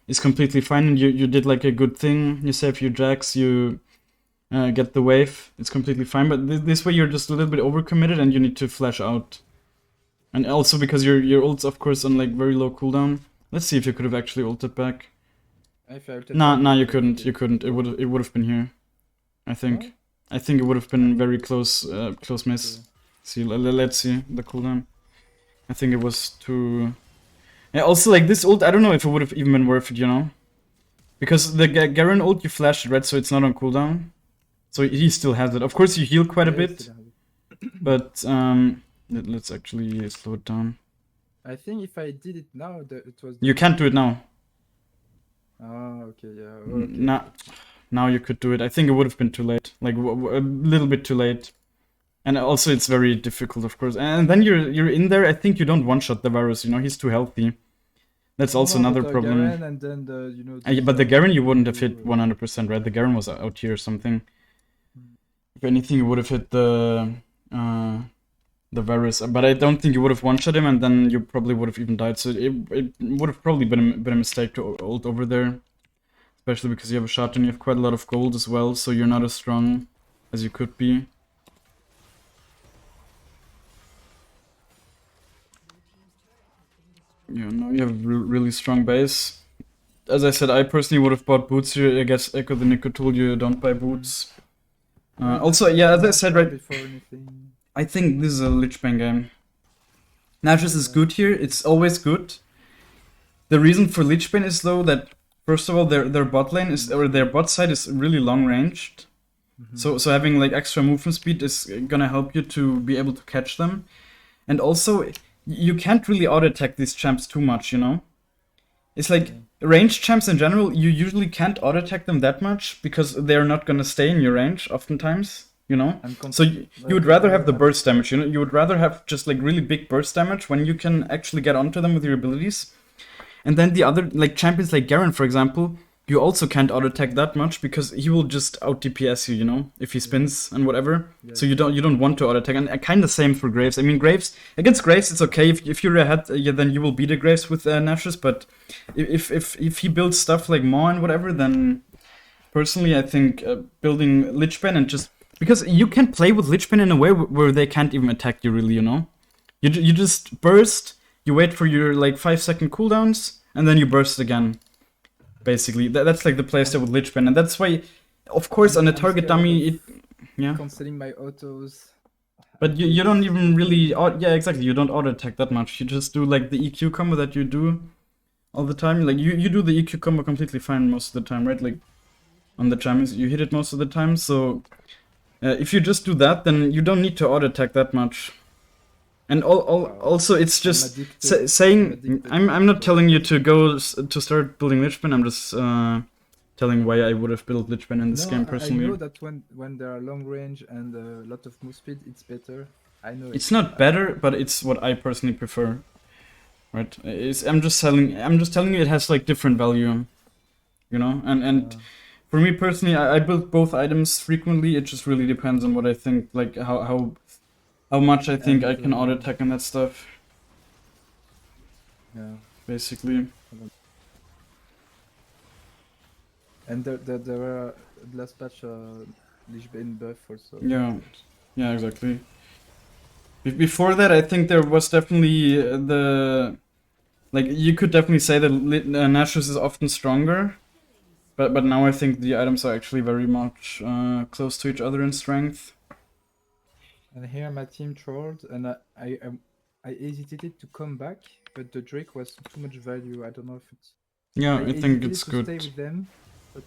is completely fine. And you did like a good thing. You save your Jax. You get the wave. It's completely fine. But this way you're just a little bit overcommitted, and you need to flash out. And also because your ult's of course on like very low cooldown. Let's see if you could have actually ulted back. Nah, you couldn't. You couldn't. It would have been here. I think. No? I think it would have been very close close miss. Okay. See, let's see the cooldown. I think it was too... Yeah, also like this ult, I don't know if it would have even been worth it, you know? Because the Garen ult you flashed it, right? So it's not on cooldown. So he still has it. Of course you heal quite a bit. But let's actually slow it down. I think if I did it now, it was... You can't do it now. Oh, okay, yeah. Okay. Now you could do it. I think it would have been too late. Like a little bit too late. And also it's very difficult, of course. And then you're in there. I think you don't one-shot the Varus, you know, he's too healthy. That's also another problem. Garen and then the, you know, But the Garen you wouldn't have hit 100%, right? The Garen was out here or something. If anything, you would have hit the Varus. But I don't think you would have one-shot him, and then you probably would have even died. So it would have probably been a mistake to ult over there. Especially because you have a shot and you have quite a lot of gold as well, so you're not as strong as you could be. Yeah, no, you have really strong base. As I said, I personally would have bought boots here. I guess Ekko the Nico told you don't buy boots. Also, yeah, as I said, right, I think this is a Lich Bane game. Natchez is good here. It's always good. The reason for Lich Bane is though that first of all their bot lane is, or their bot side is really long ranged. So having like extra movement speed is gonna help you to be able to catch them. And also you can't really auto attack these champs too much, you know? It's like ranged champs in general, you usually can't auto attack them that much because they're not gonna stay in your range oftentimes, you know? So you would rather have the burst damage, you know? You would rather have just like really big burst damage when you can actually get onto them with your abilities. And then the other, like champions like Garen, for example, you also can't auto attack that much because he will just out DPS you, you know, if he spins and whatever. Yeah. So you don't want to auto attack, and kind of same for Graves. I mean, Graves against Graves, it's okay if you're ahead, yeah, then you will beat a Graves with Natchez. But if he builds stuff like Maw and whatever, then personally I think building Lich Bane and just because you can play with Lich Bane in a way where they can't even attack you really, you know. You just burst, you wait for your like 5-second cooldowns, and then you burst again. Basically, that's like the playstyle with Lich Bane, and that's why, of course, on a target dummy, cancelling my autos. But you don't even really, yeah, exactly. You don't auto attack that much. You just do like the EQ combo that you do all the time. Like you do the EQ combo completely fine most of the time, right? Like on the champions, you hit it most of the time. So if you just do that, then you don't need to auto attack that much. And also, it's just saying, I'm not telling you to go to start building Lich Bane, I'm just telling why I would have built Lich Bane in this game personally. I know that when there are long range and a lot of move speed, it's better. I know it's not better, but it's what I personally prefer. Right? I'm just telling you it has like different value, you know. And For me personally, I build both items frequently. It just really depends on what I think, like how much I think I can auto attack and that stuff. Yeah. Basically. And there were last patch Lich Bane buff also. Yeah. Yeah, exactly. Before that, I think there was definitely like you could definitely say that Nashus is often stronger, but now I think the items are actually very much close to each other in strength. And here my team trolled, and I hesitated to come back, but the Drake was too much value. I don't know if it's. Yeah, I think it's to good. Stay with them, but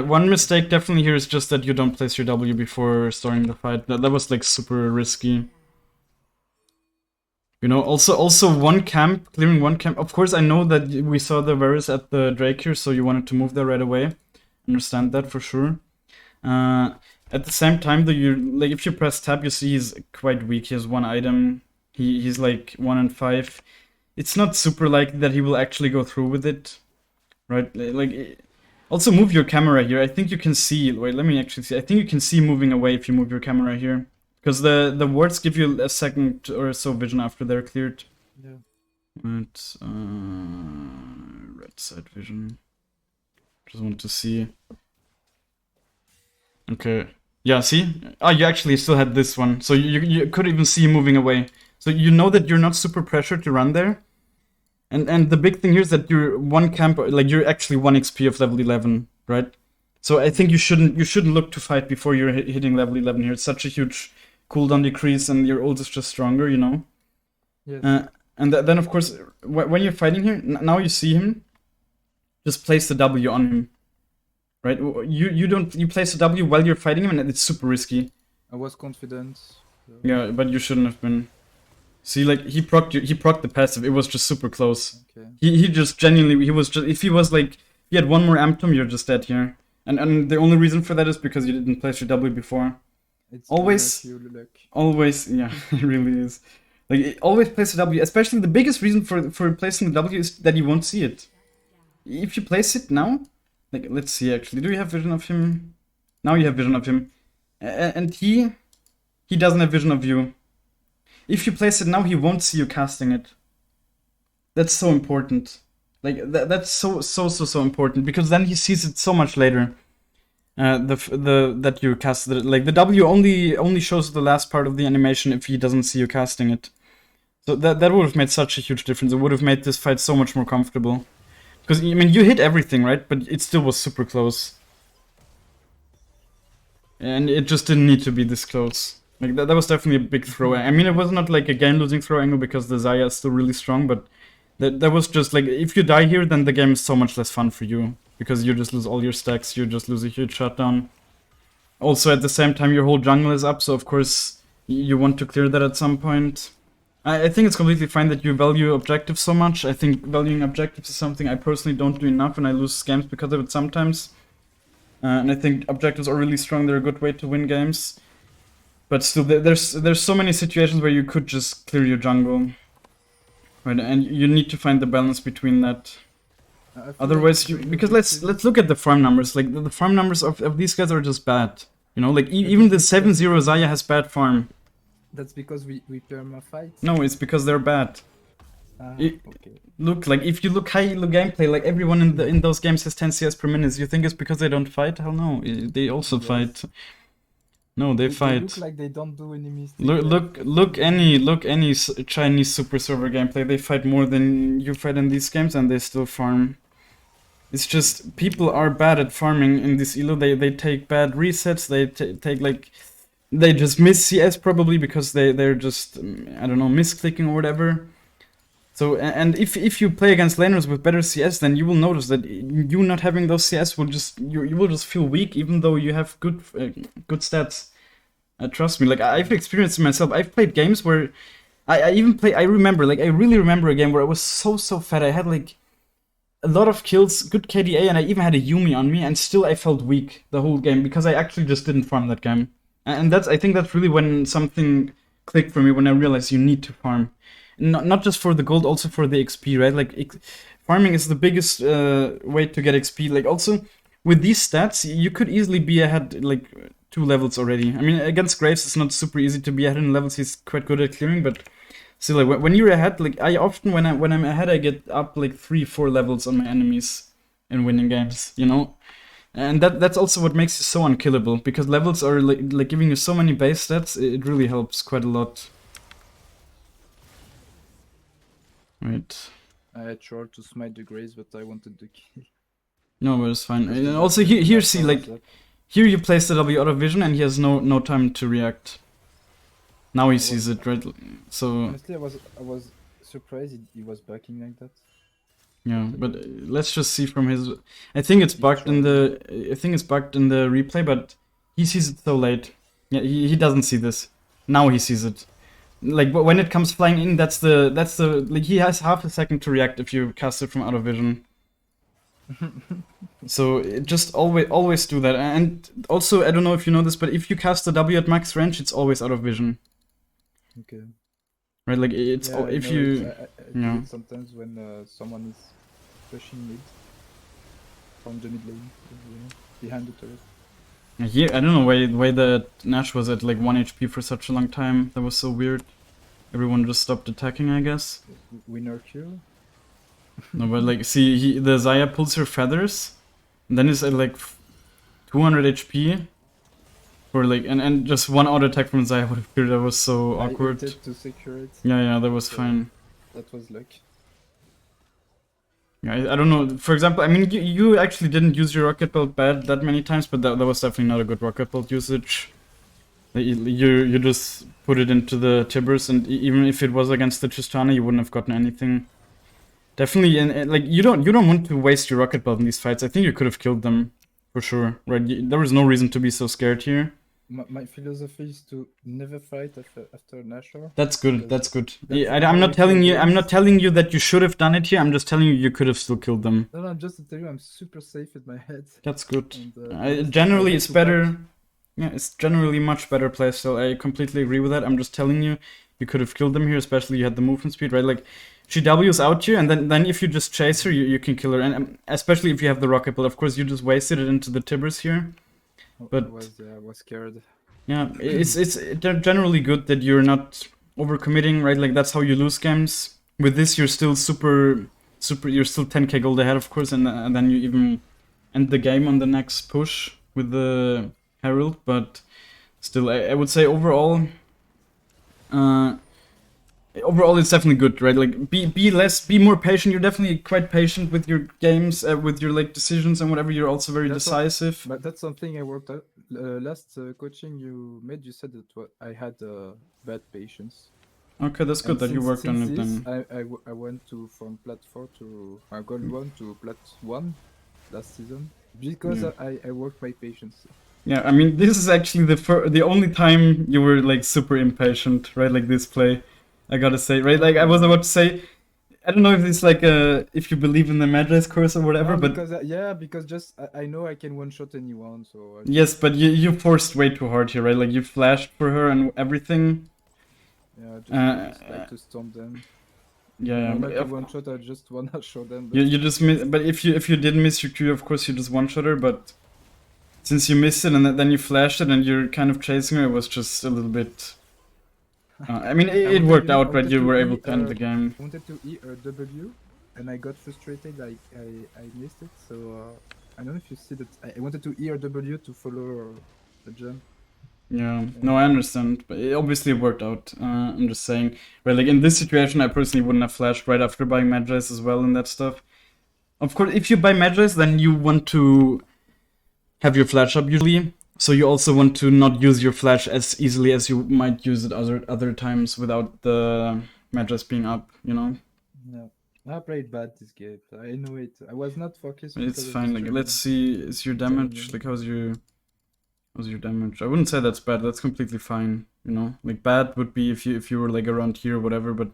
one mistake definitely here is just that you don't place your W before starting the fight. That was like super risky. You know, also clearing one camp. Of course, I know that we saw the Varus at the Drake here, so you wanted to move there right away. Understand that for sure. At the same time, though, like if you press tab, you see he's quite weak. He has one item. He's like 1 in 5. It's not super likely that he will actually go through with it, right? Like, also move your camera here. I think you can see. Wait, let me actually see. I think you can see moving away if you move your camera here. Because the wards give you a second or so vision after they're cleared. yeah. Right, red side vision. Just want to see. Okay. Yeah, see? Ah, you actually still had this one. So you could even see moving away. So you know that you're not super pressured to run there. And the big thing here is that you're one camp, like you're actually 1 XP of level 11, right? So I think you shouldn't look to fight before you're hitting level 11 here. It's such a huge cooldown decrease, and your ult is just stronger, you know. Yes. And then of course, when you're fighting here, now you see him. Just place the W on him, right? You place the W while you're fighting him, and it's super risky. I was confident. So. Yeah, but you shouldn't have been. See, like he procced the passive. It was just super close. Okay. He just genuinely if he was like he had one more Amptum, you're just dead here. And the only reason for that is because you didn't place your W before. It's always, yeah, it really is. Like always place the W. Especially the biggest reason for placing the W is that you won't see it. If you place it now, like let's see actually, do you have vision of him? Now you have vision of him, and he doesn't have vision of you. If you place it now, he won't see you casting it. That's so important. Like that's so important, because then he sees it so much later. That you casted it. Like the W only shows the last part of the animation if he doesn't see you casting it. So that would have made such a huge difference. It would have made this fight so much more comfortable. Because I mean, you hit everything, right? But it still was super close. And it just didn't need to be this close. Like that was definitely a big throw. I mean, it was not like a game-losing throw angle because the Xayah is still really strong, but that was just like, if you die here, then the game is so much less fun for you. Because you just lose all your stacks, you just lose a huge shutdown. Also, at the same time, your whole jungle is up, so of course, you want to clear that at some point. I think it's completely fine that you value objectives so much. I think valuing objectives is something I personally don't do enough, and I lose games because of it sometimes. And I think objectives are really strong, they're a good way to win games. But still, there's so many situations where you could just clear your jungle. Right, and you need to find the balance between that. Otherwise, because let's look at the farm numbers. Like the farm numbers of these guys are just bad. You know, like even the 7-0 Xayah has bad farm. That's because we perma fight? No, it's because they're bad. Okay. Look, like if you look high elo gameplay, like everyone in those games has 10 CS per minute. You think it's because they don't fight? Hell no, they also fight. No, they fight. They look like they don't do any mistakes. Look any Chinese super server gameplay. They fight more than you fight in these games, and they still farm. It's just people are bad at farming in this elo. They take bad resets. They take like they just miss CS probably because they're just I don't know, misclicking or whatever. So and if you play against laners with better CS, then you will notice that you not having those CS will just you will just feel weak even though you have good stats. Trust me, like I've experienced it myself. I've played games where I really remember a game where I was so fat. I had like a lot of kills, good KDA, and I even had a Yumi on me, and still I felt weak the whole game because I actually just didn't farm that game. And I think that's really when something clicked for me, when I realized you need to farm. Not just for the gold, also for the XP, right? Like farming is the biggest way to get XP. Like also, with these stats, you could easily be ahead like 2 levels already. I mean, against Graves, it's not super easy to be ahead in levels. He's quite good at clearing, but still, like when you're ahead, like I often when I'm ahead, I get up like 3-4 levels on my enemies in winning games. You know, and that's also what makes you so unkillable, because levels are like giving you so many base stats. It really helps quite a lot. Right. I tried to smite the Grace, but I wanted the kill. No, but it's fine. Because And the also last- here the last see one like was that- here you place the W out of vision, and he has no time to react. Now he I sees was- it, right? So Honestly, I was surprised he was backing like that. yeah, but let's just see from his. I think it's bugged in the. I think it's bugged in the replay, but he sees it so late. Yeah, he doesn't see this. Now he sees it. Like when it comes flying in, that's the like he has half a second to react if you cast it from out of vision. So just always do that. And also, I don't know if you know this, but if you cast the W at max range, it's always out of vision. Okay. Right, like it's Yeah, if I you do it sometimes when someone is pushing mid from the mid lane, behind the turret. here I don't know why the Nash was at like 1 HP for such a long time. That was so weird. Everyone just stopped attacking, I guess. Winner kill. No, but like see, the Xayah pulls her feathers, and then it's at like 200 HP. For like and just one auto attack from Xayah would have killed. That was so awkward. I to secure it. Yeah, that was So, fine. That was luck. Yeah, I don't know. For example, I mean, you actually didn't use your rocket belt bad that many times, but that was definitely not a good rocket belt usage. You just put it into the Tibbers, and even if it was against the Tristana, you wouldn't have gotten anything. Definitely, and like you don't want to waste your rocket belt in these fights. I think you could have killed them for sure. Right? There was no reason to be so scared here. My philosophy is to never fight after Nashor. That's good. That's good. That's Yeah, I'm not telling you. I'm not telling you that you should have done it here. I'm just telling you you could have still killed them. No, I'm just to tell you I'm super safe with my head. That's good. And, Generally, I it's like to better. back. Yeah, it's generally much better playstyle. I completely agree with that. I'm just telling you, you could have killed them here, especially you had the movement speed, right? Like, she W's out you, and then if you just chase her, you can kill her. And especially if you have the rocket belt, of course, you just wasted it into the Tibbers here. But I was scared. yeah, it's generally good that you're not overcommitting, right? Like that's how you lose games. With this, you're still super. You're still 10k gold ahead, of course, and then you even end the game on the next push with the Herald. But still, I would say overall, it's definitely good, right? Like be more patient. You're definitely quite patient with your games, with your like decisions and whatever. You're also very decisive. But that's something I worked out. Last coaching you made, you said that I had bad patience. Okay, that's good that you worked on it then. I went from plat 4 to gold 1 to plat 1 last season because I worked my patience. Yeah, I mean this is actually the only time you were like super impatient, right? Like this play, I gotta say, right? Like I was about to say, I don't know if it's like if you believe in the Madras course or whatever, but because just I know I can one shot anyone, so yes, but you forced way too hard here, right? Like you flashed for her and everything. Yeah, just like to stomp them. Yeah, like one shot, I just wanna show them. You just miss, but if you did miss your Q, of course you just one shot her, but since you missed it and then you flashed it and you're kind of chasing her, it was just a little bit. I mean, it worked out, right? You were able to end the game. I wanted to E or W, and I got frustrated. Like I missed it. So I don't know if you see that. I wanted to E or W to follow the jump. Yeah, no, I understand, but it obviously worked out. I'm just saying, right? Like in this situation, I personally wouldn't have flashed right after buying Madras as well and that stuff. Of course, if you buy Madras, then you want to have your flash up usually. So you also want to not use your flash as easily as you might use it other times without the Madras being up, you know? Yeah. I played bad this game. I know it. I was not focused. It's fine. Like let's see, is your damage like how's your damage? I wouldn't say that's bad. That's completely fine, you know? Like bad would be if you were like around here or whatever, but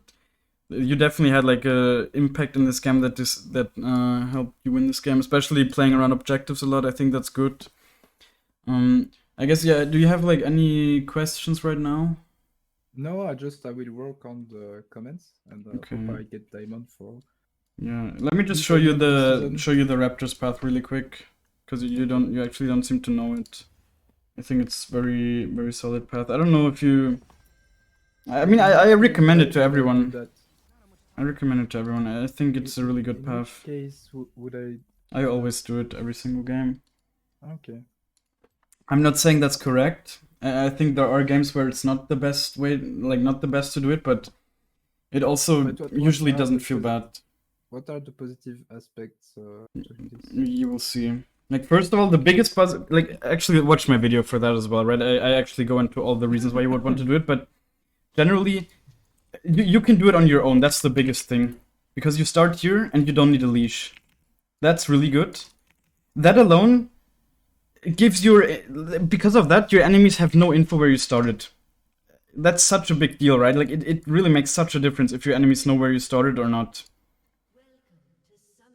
you definitely had like a impact in this game that helped you win this game, especially playing around objectives a lot. I think that's good. I guess do you have like any questions right now? No, I will work on the comments and hope I get diamond for. Yeah, let me just show you the Raptors path really quick, because you actually don't seem to know it. I think it's very, very solid path. I don't know if you. I mean, I recommend it to everyone. I recommend it to everyone. I think it's a really good path. In which case would I? I always do it every single game. Okay. I'm not saying that's correct. I think there are games where it's not the best way, like not the best to do it, but it also usually doesn't feel bad. What are the positive aspects to this? You will see. Like, first of all, the biggest like, actually watch my video for that as well, right? I actually go into all the reasons why you would want to do it, but generally, you can do it on your own. That's the biggest thing. Because you start here and you don't need a leash. That's really good. That alone gives because of that, your enemies have no info where you started. That's such a big deal, right? Like, it really makes such a difference if your enemies know where you started or not.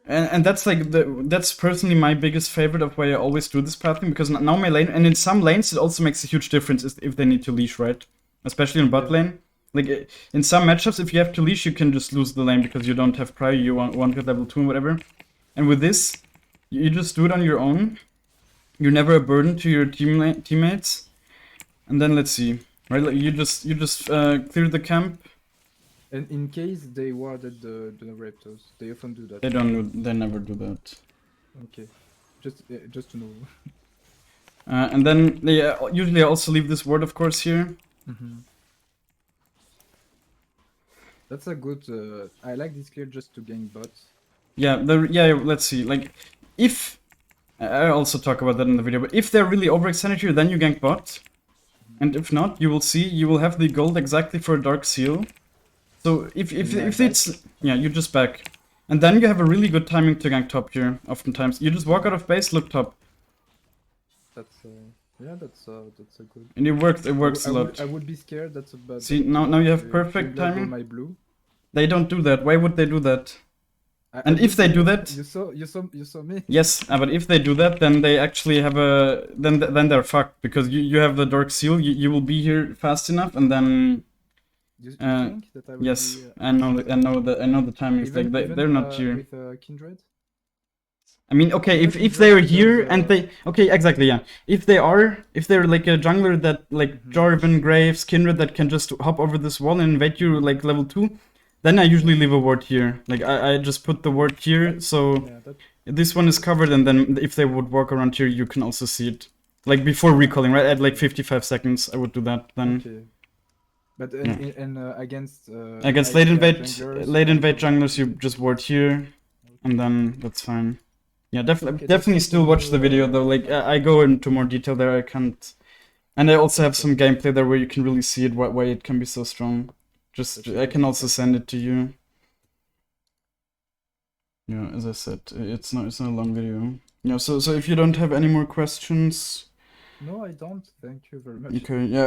And that's like that's personally my biggest favorite of why I always do this pathing, because now my lane, and in some lanes it also makes a huge difference if they need to leash, right? Especially in bot lane. Like, in some matchups, if you have to leash, you can just lose the lane because you don't have prior, you won't get level 2 and whatever. And with this, you just do it on your own. You're never a burden to your teammates. And then let's see, right? Like, you just clear the camp. And in case they warded the raptors, they often do that. They never do that. Okay, just to know. And then they usually also leave this ward, of course, here. That's a good. I like this clear just to gain bots. Yeah, let's see. Like, if I also talk about that in the video, but if they're really overextended here, then you gank bot. And if not, you will see you will have the gold exactly for a dark seal. So if it's you just back, and then you have a really good timing to gank top here. Oftentimes, you just walk out of base, look top. That's a good. And it works a lot. I would be scared. That's a bad. See, now you have perfect timing. My blue. They don't do that. Why would they do that? And if they do that, you saw me. Yes, but if they do that, then they actually have then they're fucked, because you have the dark seal. You will be here fast enough, and then. Do you think that I will yes, be, I know the timings. Like they're not here. With Kindred. I mean, okay, if they're here and they exactly, yeah. If they're like a jungler that like Jarvan, Graves, Kindred that can just hop over this wall and invade you like level 2, then I usually leave a ward here. Like I just put the ward here, so this one is covered, and then if they would walk around here, you can also see it. Like before recalling, right? At like 55 seconds, I would do that then. Okay. But against late invade junglers, you just ward here, and then that's fine. Yeah, definitely still watch the video though. Like I go into more detail there. I can't, and I also have some gameplay there where you can really see it why it can be so strong. I can also send it to you. Yeah, as I said, it's not a long video. Yeah, so if you don't have any more questions. No, I don't. Thank you very much. Okay, yeah,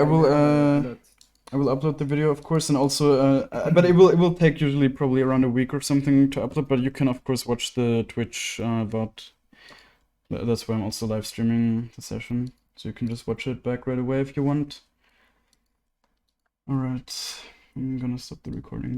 I will upload the video, of course, and also, but it will take usually probably around a week or something to upload. But you can, of course, watch the Twitch VOD. That's why I'm also live streaming the session, so you can just watch it back right away if you want. All right, I'm gonna stop the recording.